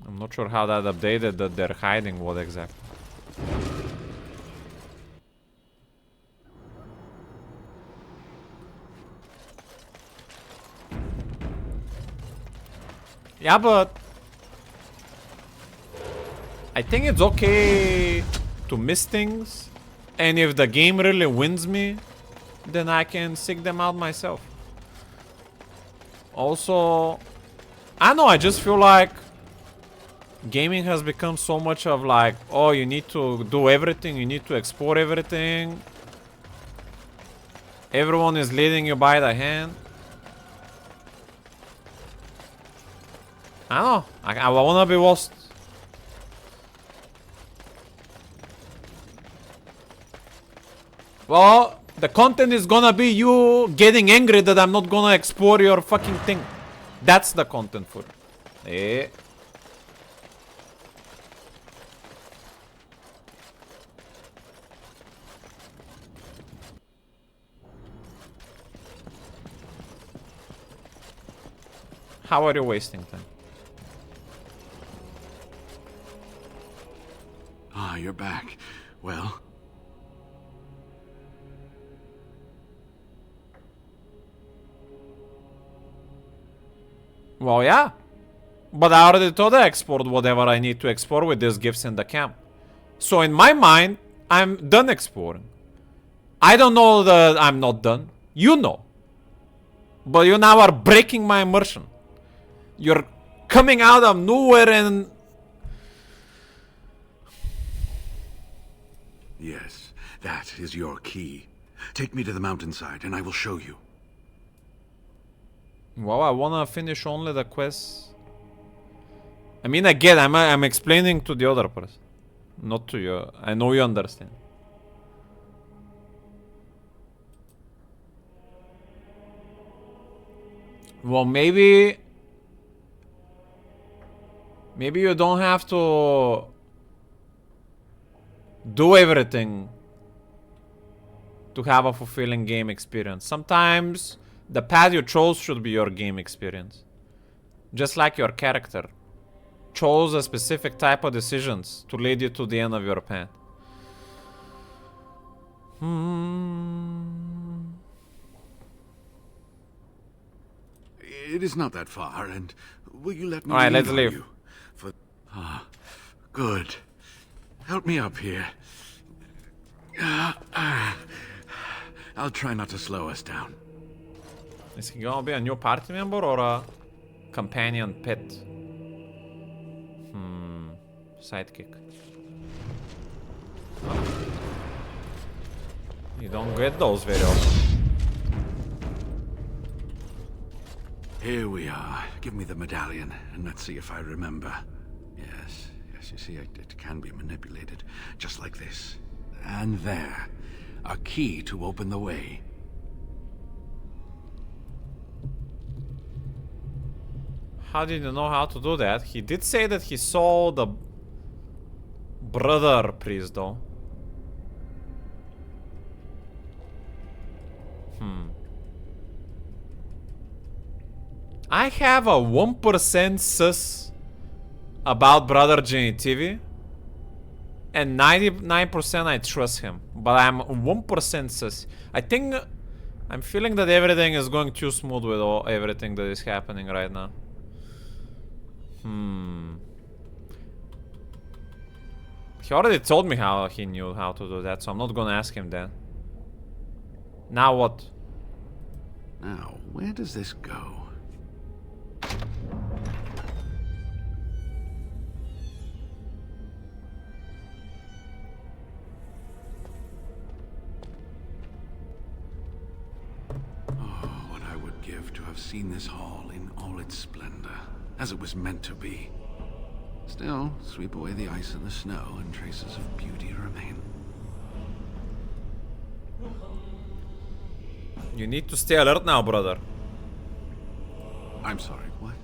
I'm not sure how that updated that they're hiding what exactly. Yeah, but I think it's okay to miss things, and if the game really wins me, then I can seek them out myself. Also, I know, I just feel like gaming has become so much of like, oh, you need to do everything, you need to explore everything. Everyone is leading you by the hand. I don't know, I wanna be lost. Well, the content is gonna be you getting angry that I'm not gonna explore your fucking thing. That's the content for it. How are you wasting time? Ah, you're back. Well? Well, yeah. But I already told I explored whatever I need to explore with these gifts in the camp. So in my mind, I'm done exploring. I don't know that I'm not done. You know. But you now are breaking my immersion. You're coming out of nowhere and... Yes, that is your key. Take me to the mountainside and I will show you. Well, I wanna finish only the quests. I mean, again, I'm explaining to the other person. Not to you. I know you understand. Well, maybe you don't have to do everything to have a fulfilling game experience. Sometimes the path you chose should be your game experience. Just like your character chose a specific type of decisions to lead you to the end of your path. It is not that far, and will you let me Alright, lean let's on leave. you? Good. Help me up here. I'll try not to slow us down. Is he gonna be a new party member or a companion pet? Sidekick. You don't get those very often. Here we are. Give me the medallion, and let's see if I remember. Yes, you see, it can be manipulated, just like this. And there. A key to open the way. How did you know how to do that? He did say that he saw the brother priest, though. I have a 1% sus about Brother Genitivi, and 99% I trust him, but I'm 1% sus. I'm feeling that everything is going too smooth with everything that is happening right now. He already told me how he knew how to do that, so I'm not gonna ask him then. Now what? Now, where does this go? To have seen this hall in all its splendor, as it was meant to be. Still, sweep away the ice and the snow, and traces of beauty remain. You need to stay alert now, brother. I'm sorry, what?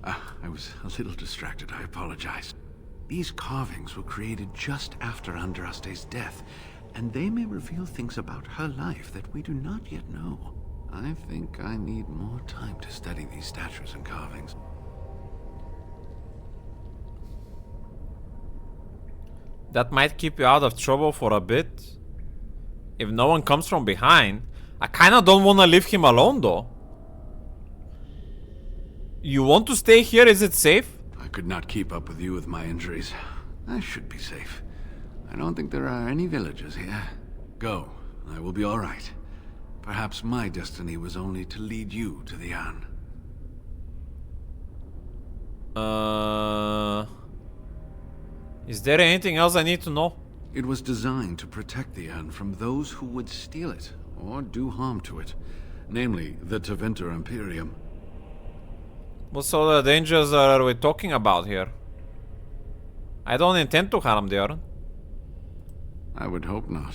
I was a little distracted, I apologize. These carvings were created just after Andraste's death, and they may reveal things about her life that we do not yet know. I think I need more time to study these statues and carvings. That might keep you out of trouble for a bit. If no one comes from behind. I kinda don't wanna leave him alone though. You want to stay here? Is it safe? I could not keep up with you with my injuries. I should be safe. I don't think there are any villagers here. Go. I will be alright. Perhaps my destiny was only to lead you to the Anne. Is there anything else I need to know? It was designed to protect the Anne from those who would steal it or do harm to it. Namely, the Tevinter Imperium. What sort of dangers are we talking about here? I don't intend to harm the Urn. I would hope not.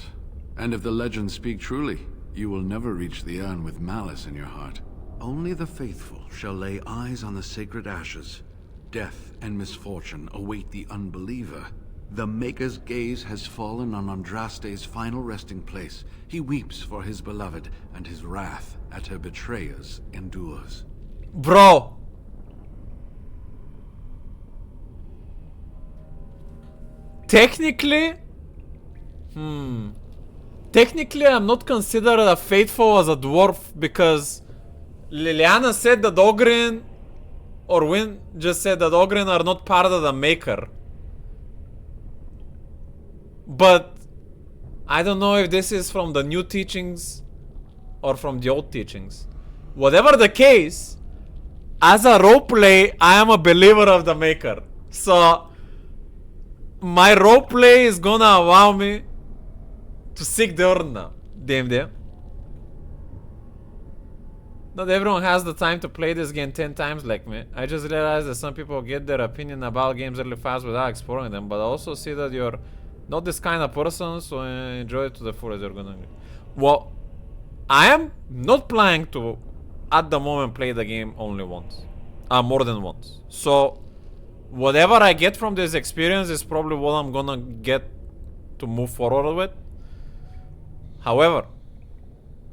And if the legends speak truly, you will never reach the urn with malice in your heart. Only the faithful shall lay eyes on the sacred ashes. Death and misfortune await the unbeliever. The Maker's gaze has fallen on Andraste's final resting place. He weeps for his beloved, and his wrath at her betrayers endures. Bro! Technically... Technically, I'm not considered a faithful as a dwarf because Liliana said that Ogrin or Win just said that Ogrin are not part of the Maker. But I don't know if this is from the new teachings or from the old teachings. Whatever the case, as a roleplay, I am a believer of the Maker. So my roleplay is gonna allow me to seek the Urn now. DMD. Not everyone has the time to play this game 10 times like me. I just realized that some people get their opinion about games really fast without exploring them, but I also see that you're not this kind of person, so enjoy it to the fullest you're gonna get. Well, I am not planning to at the moment play the game only once. More than once. So whatever I get from this experience is probably what I'm gonna get to move forward with. However,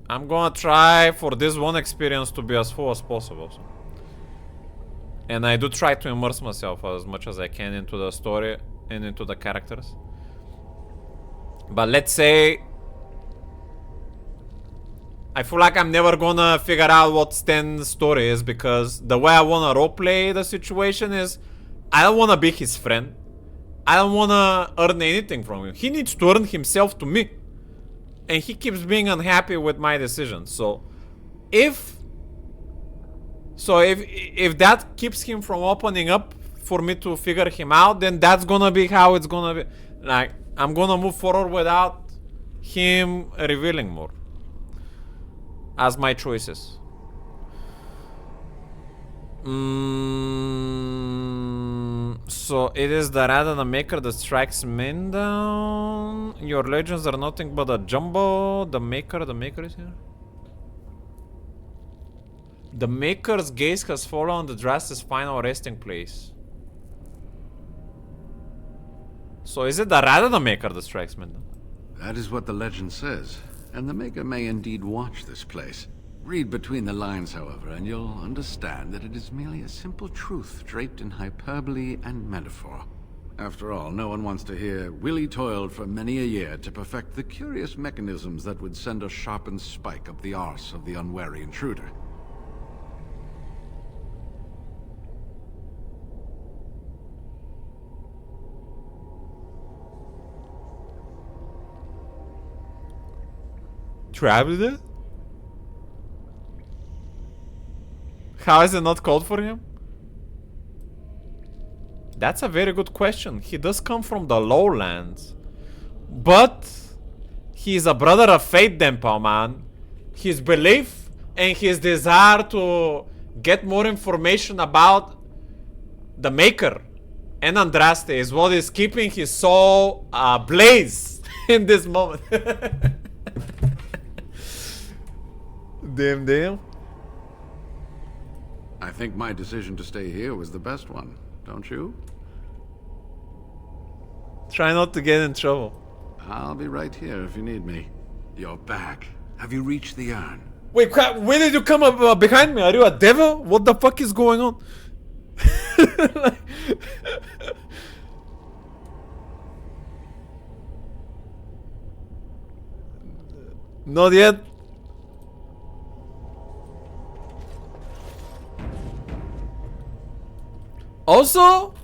I'm gonna try for this one experience to be as full as possible. So. And I do try to immerse myself as much as I can into the story and into the characters. But let's say I feel like I'm never gonna figure out what Stan's story is, because the way I wanna roleplay the situation is I don't wanna be his friend. I don't wanna earn anything from him. He needs to earn himself to me. And he keeps being unhappy with my decisions. So if that keeps him from opening up for me to figure him out, then that's gonna be how it's gonna be. Like, I'm gonna move forward without him revealing more as my choices. So it is the rat and the maker that strikes men down. Your legends are nothing but a jumbo. The maker is here. The maker's gaze has fallen on the Drast's final resting place. So is it the rat or the maker that strikes men down? That is what the legend says, and the Maker may indeed watch this place. Read between the lines, however, and you'll understand that it is merely a simple truth draped in hyperbole and metaphor. After all, no one wants to hear Willie toiled for many a year to perfect the curious mechanisms that would send a sharpened spike up the arse of the unwary intruder. Traveled? How is it not called for him? That's a very good question. He does come from the lowlands. But he's a brother of fate, Dempa, man. His belief and his desire to get more information about the Maker and Andraste is what is keeping his soul ablaze in this moment. Damn. I think my decision to stay here was the best one, don't you? Try not to get in trouble. I'll be right here if you need me. You're back. Have you reached the urn? Wait, crap, where did you come up behind me? Are you a devil? What the fuck is going on? Not yet. Also,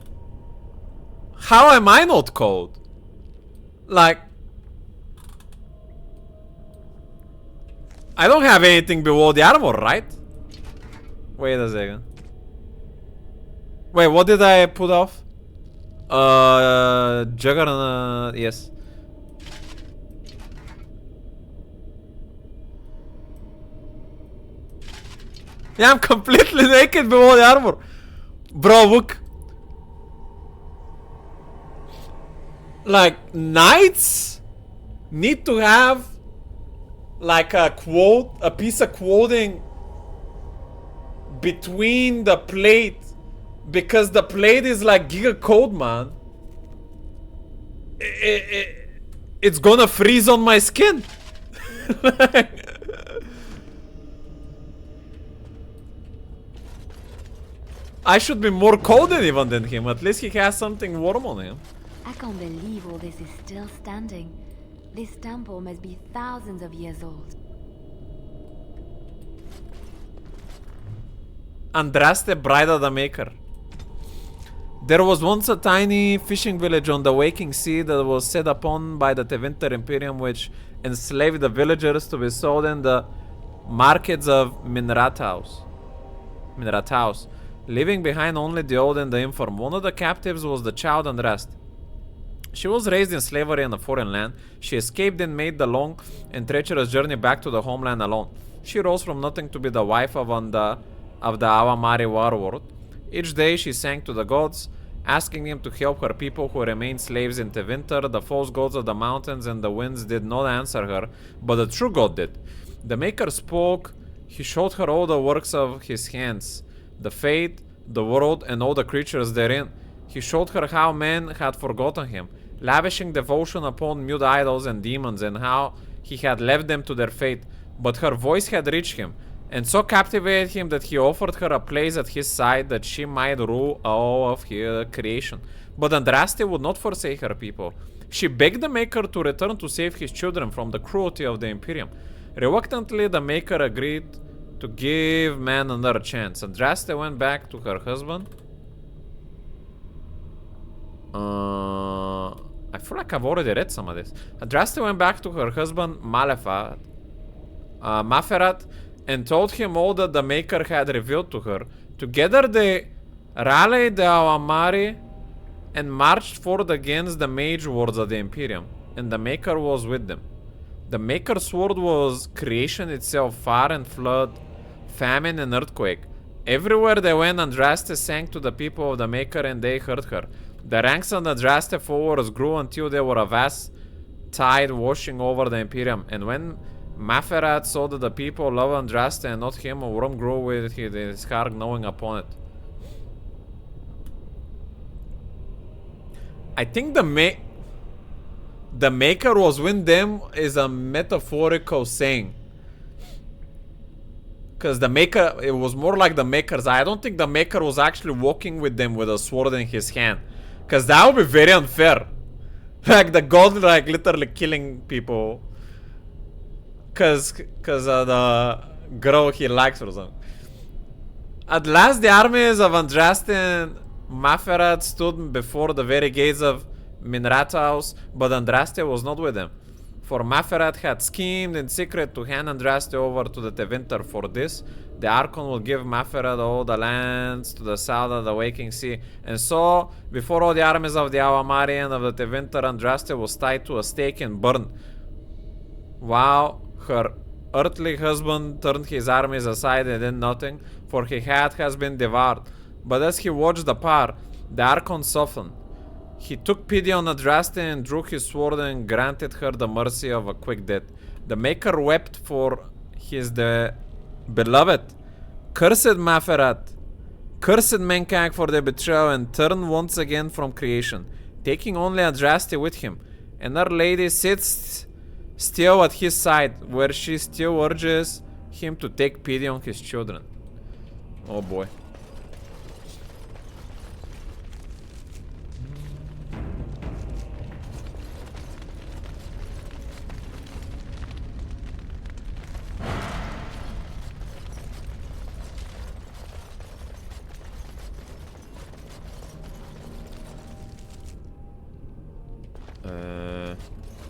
how am I not cold? Like, I don't have anything below the armor, right? Wait a second. Wait, what did I put off? Juggernaut, yes. Yeah, I'm completely naked below the armor. Bro, look. Like, knights need to have like a piece of clothing between the plate, because the plate is like giga cold, man. It's gonna freeze on my skin. I should be more cold even than him. At least he has something warm on him. I can't believe all this is still standing. This temple must be thousands of years old. Andraste, bride of the Maker. There was once a tiny fishing village on the waking sea that was set upon by the Tevinter Imperium, which enslaved the villagers to be sold in the markets of Minrathaus. Leaving behind only the old and the infirm. One of the captives was the child Andraste. She was raised in slavery in a foreign land. She escaped and made the long and treacherous journey back to the homeland alone. She rose from nothing to be the wife of the Awamari warlord. Each day she sang to the gods, asking them to help her people who remained slaves in Tevinter. The false gods of the mountains and the winds did not answer her, but the true god did. The Maker spoke He showed her all the works of his hands, the fate, the world, and all the creatures therein. He showed her how men had forgotten him, lavishing devotion upon mute idols and demons, and how he had left them to their fate. But her voice had reached him, and so captivated him that he offered her a place at his side that she might rule all of his creation. But Andraste would not forsake her people. She begged the Maker to return to save his children from the cruelty of the Imperium. Reluctantly, the Maker agreed to give man another chance. Andraste went back to her husband. I feel like I've already read some of this. Andraste went back to her husband Maferat, and told him all that the Maker had revealed to her. Together they rallied the Awamari and marched forth against the mage wards of the Imperium, and the Maker was with them. The Maker's sword was creation itself, fire and flood, famine and earthquake. Everywhere they went, Andraste sang to the people of the Maker, and they heard her. The ranks of Andraste followers grew until they were a vast tide washing over the Imperium, and when Maferat saw that the people loved Andraste and not him, a worm grew with his heart gnawing upon it. I think the Maker was with them is a metaphorical saying. Because the Maker, it was more like the Maker's eye. I don't think the Maker was actually walking with them with a sword in his hand. Because that would be very unfair. Like the god like literally killing people. Because of the girl he likes or something. At last the armies of Andraste and Maferat stood before the very gates of Minrata house, but Andraste was not with them. For Maferat had schemed in secret to hand Andraste over to the Tevinter. For this, the Archon will give Maferat all the lands to the south of the Waking Sea. And so, before all the armies of the Awamari and of the Tevinter, Andraste was tied to a stake and burned. While her earthly husband turned his armies aside and did nothing, for has been devoured. But as he watched the pair, the Archon softened. He took pity on Andraste and drew his sword and granted her the mercy of a quick death. The Maker wept for his beloved. Cursed Maferat, cursed mankind for their betrayal, and turned once again from creation, taking only Andraste with him. And Our Lady sits still at his side, where she still urges him to take pity on his children. Oh boy.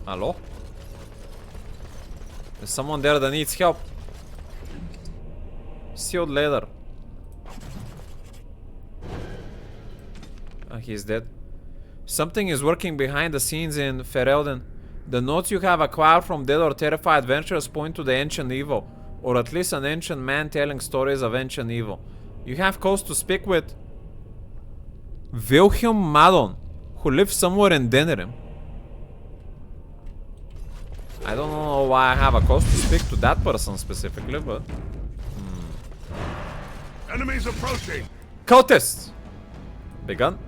Hello? There's someone there that needs help. Sealed leather. He's dead. Something is working behind the scenes in Ferelden. The notes you have acquired from dead or terrified adventurers point to the ancient evil, or at least an ancient man telling stories of ancient evil. You have cause to speak with Wilhelm Madon, who lives somewhere in Denerim. I don't know why I have a cause to speak to that person specifically, but... Enemies approaching! Cultists! Begun.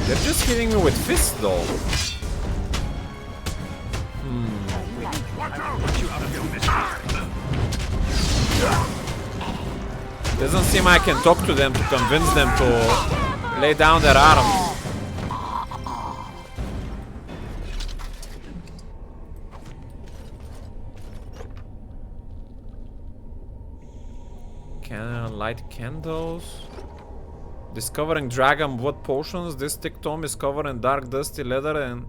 They're just hitting me with fists though. Doesn't seem I can talk to them to convince them to lay down their arms. Light candles. Discovering dragon blood potions. This thick tome is covered in dark dusty leather and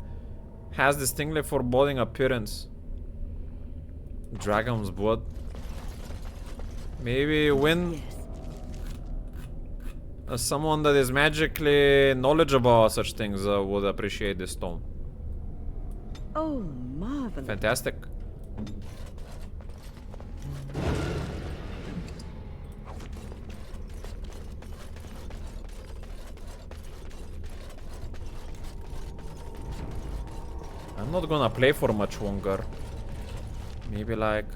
has distinctly foreboding appearance. Dragon's blood. Maybe when someone that is magically knowledgeable of such things would appreciate this tome. Oh, marvelous. Fantastic. I'm not gonna play for much longer. Maybe like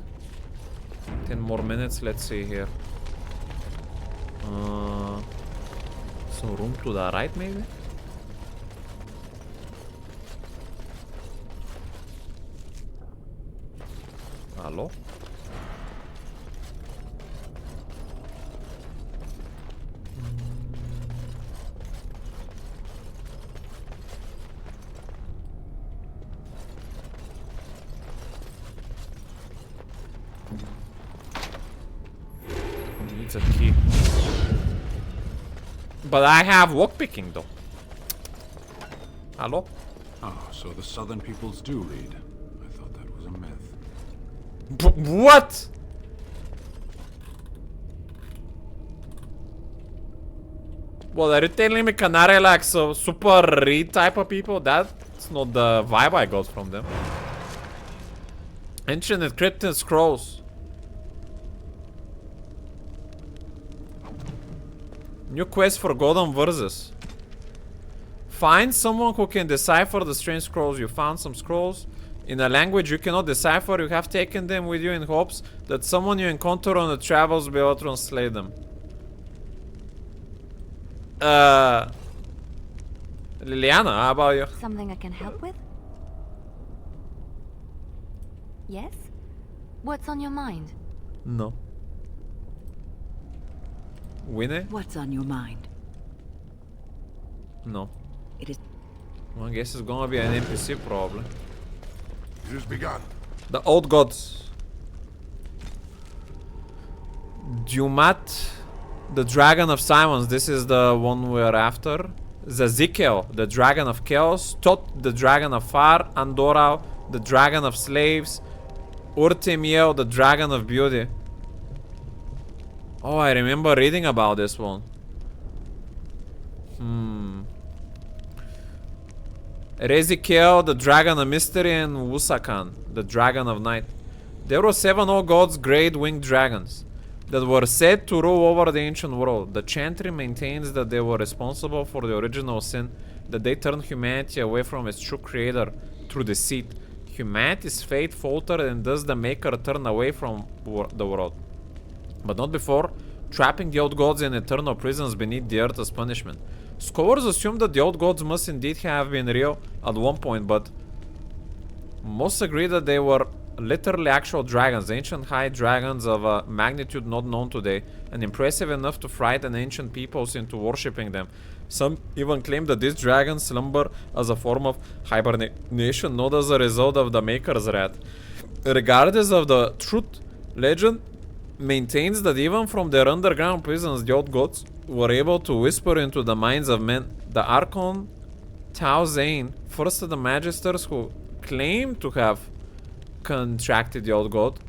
10 more minutes. Let's see here. Some room to the right, maybe? Hello? Needs a key. But I have lockpicking though. Hello? Ah, so the southern peoples do read. I thought that was a myth. What? Well, are you telling me Canary like so super read type of people? That's not the vibe I got from them. Ancient encrypted scrolls. New quest for golden verses. Find someone who can decipher the strange scrolls. You found some scrolls in a language you cannot decipher. You have taken them with you in hopes that someone you encounter on the travels will be able to translate them. Liliana, how about you? Something I can help with? Yes? What's on your mind? No. Winnie? What's on your mind? No. It is. Well, I guess it's gonna be an NPC probably. It has begun. The old gods. Dumat, the dragon of Simons. This is the one we're after. Zazikel, the dragon of chaos. Tot, the dragon of fire. Andorau, the dragon of slaves. Urtemiel, the dragon of beauty. Oh, I remember reading about this one. Rezikel, the dragon of mystery, and Wusakan, the dragon of night. There were 7 old gods, great winged dragons, that were said to rule over the ancient world. The chantry maintains that they were responsible for the original sin, that they turned humanity away from its true creator through deceit. Humanity's fate faltered, and thus the Maker turned away from the world. But not before trapping the old gods in eternal prisons beneath the earth as punishment. Scholars assume that the old gods must indeed have been real at one point, but most agree that they were literally actual dragons, ancient high dragons of a magnitude not known today, and impressive enough to frighten ancient peoples into worshipping them. Some even claim that these dragons slumber as a form of hibernation, not as a result of the Maker's wrath. Regardless of the truth, legend maintains that even from their underground prisons, the old gods were able to whisper into the minds of men. The Archon Tao Zane, first of the Magisters who claim to have contracted the old god,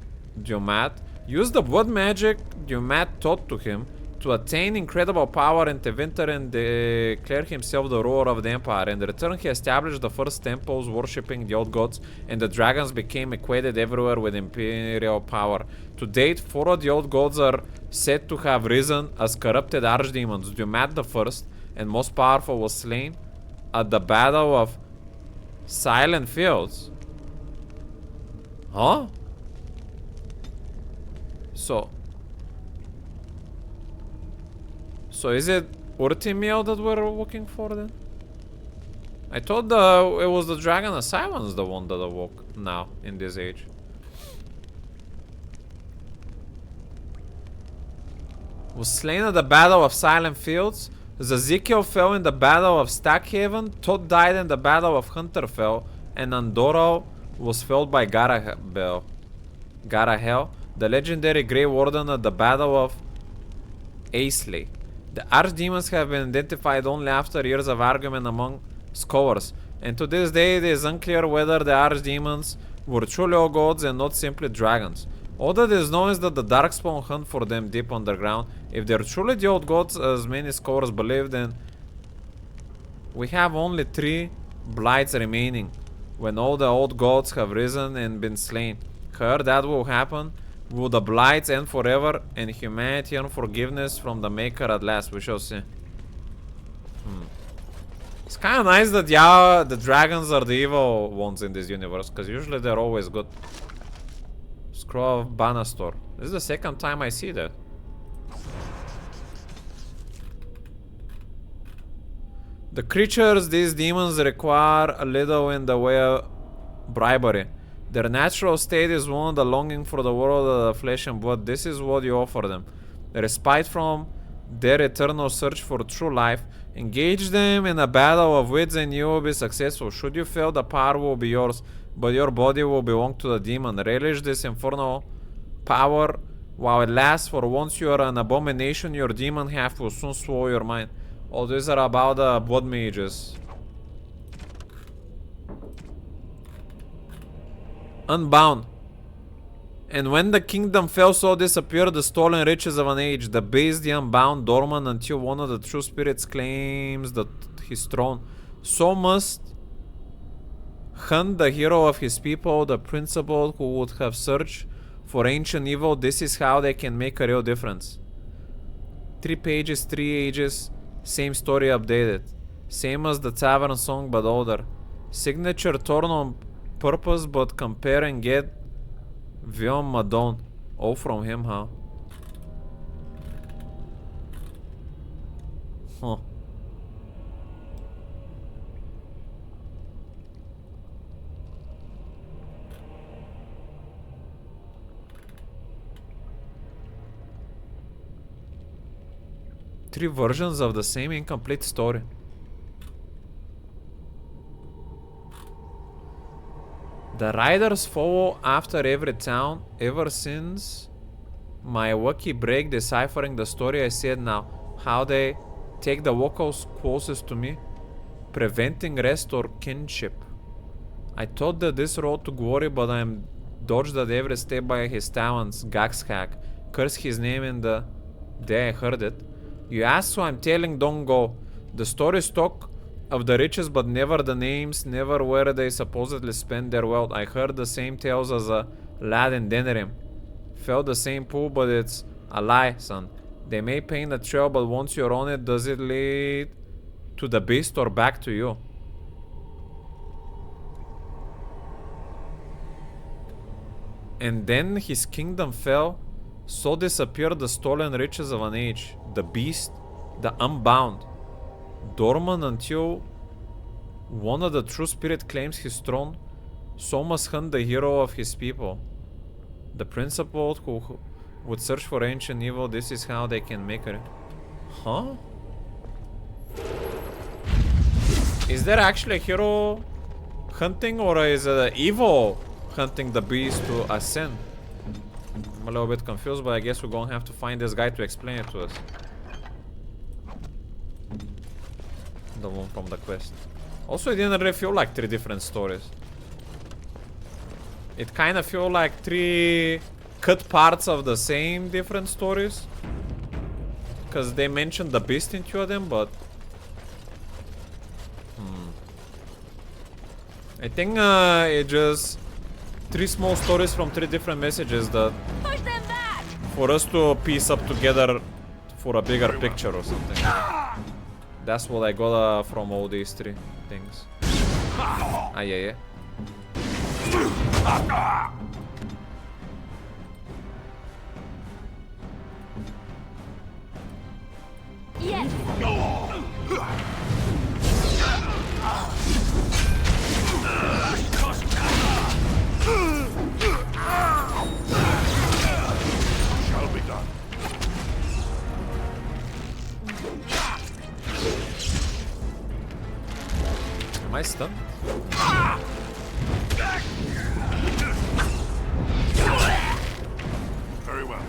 Dumat, used the blood magic Dumat taught to him to attain incredible power in Tevinter and declare himself the ruler of the empire. In return, he established the first temples worshipping the old gods, and the dragons became equated everywhere with imperial power. To date, 4 of the old gods are said to have risen as corrupted archdemons. Dumat the first and most powerful was slain at the Battle of Silent Fields. Huh? So is it Urtimiel that we're looking for then? I thought it was the Dragon of Silence, the one that awoke now in this age. Was slain at the Battle of Silent Fields. Zazikel fell in the Battle of Stackhaven. Todd died in the Battle of Hunterfell, and Andorra was felled by Garahel, the legendary Grey Warden at the Battle of Aisley. The archdemons have been identified only after years of argument among scholars, and to this day it is unclear whether the archdemons were truly old gods and not simply dragons. All that is known is that the Darkspawn hunt for them deep underground. If they're truly the old gods, as many scholars believe, then we have only 3 blights remaining when all the old gods have risen and been slain. However that will happen, will the blights end forever and humanity earn forgiveness from the Maker at last? We shall see. It's kind of nice that the dragons are the evil ones in this universe, because usually they're always good. Scroll of Banastor. This is the second time I see that. The creatures, these demons, require a little in the way of bribery. Their natural state is one of the longing for the world of the flesh and blood. This is what you offer them. A respite from their eternal search for true life. Engage them in a battle of wits and you will be successful. Should you fail, the power will be yours, but your body will belong to the demon. Relish this infernal power while it lasts, for once you are an abomination, your demon half will soon swallow your mind. All these are about the blood mages. Unbound. And when the kingdom fell, so disappeared the stolen riches of an age. The base, the unbound, dormant until one of the true spirits claims his throne. So must hunt the hero of his people, the principal who would have searched for ancient evil. This is how they can make a real difference. 3 pages, 3 ages, same story updated. Same as the tavern song but older. Signature torn on purpose but compare and get Vion Madon. All from him, huh? Huh. Three versions of the same incomplete story. The riders follow after every town ever since my wacky break deciphering the story I said now. How they take the locals closest to me, preventing rest or kinship. I thought that this road to glory, but I am dodged at every step by his talents. Gaxhack. Curse his name in the day I heard it. You ask, so I'm telling, don't go. The stories talk of the riches, but never the names, never where they supposedly spend their wealth. I heard the same tales as a lad in Denerim. Felt the same pool, but it's a lie, son. They may paint a trail, but once you're on it, does it lead to the beast or back to you? And then his kingdom fell, so disappeared the stolen riches of an age, the beast, the unbound, dormant until one of the true spirit claims his throne, so must hunt the hero of his people. The principal who would search for ancient evil, this is how they can make it. Huh? Is there actually a hero hunting, or is it an evil hunting the beast to ascend? I'm a little bit confused, but I guess we're gonna have to find this guy to explain it to us. The one from the quest. Also, it didn't really feel like 3 different stories. It kind of feel like 3 cut parts of the same different stories. Because they mentioned the beast in 2 of them, but... I think it just... 3 small stories from 3 different messages that... for us to piece up together for a bigger picture or something. That's what I got from all these 3 things. Ah, yeah. Yes. Shall be done. Am I stunned? Very well.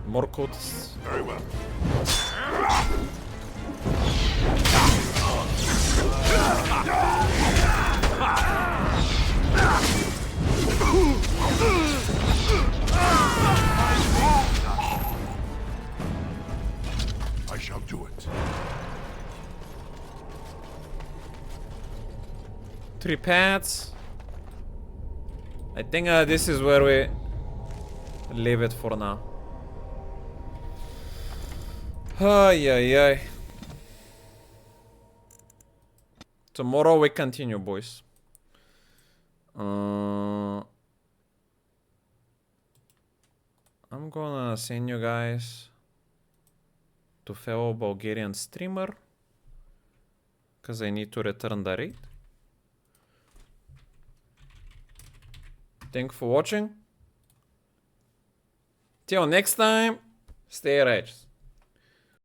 More codes. Very well. I shall do it. 3 paths. I think this is where we leave it for now. Ay, ay, ay. Tomorrow we continue, boys. I'm gonna send you guys to fellow Bulgarian streamer, because I need to return the raid. Thank you for watching. Till next time, stay righteous.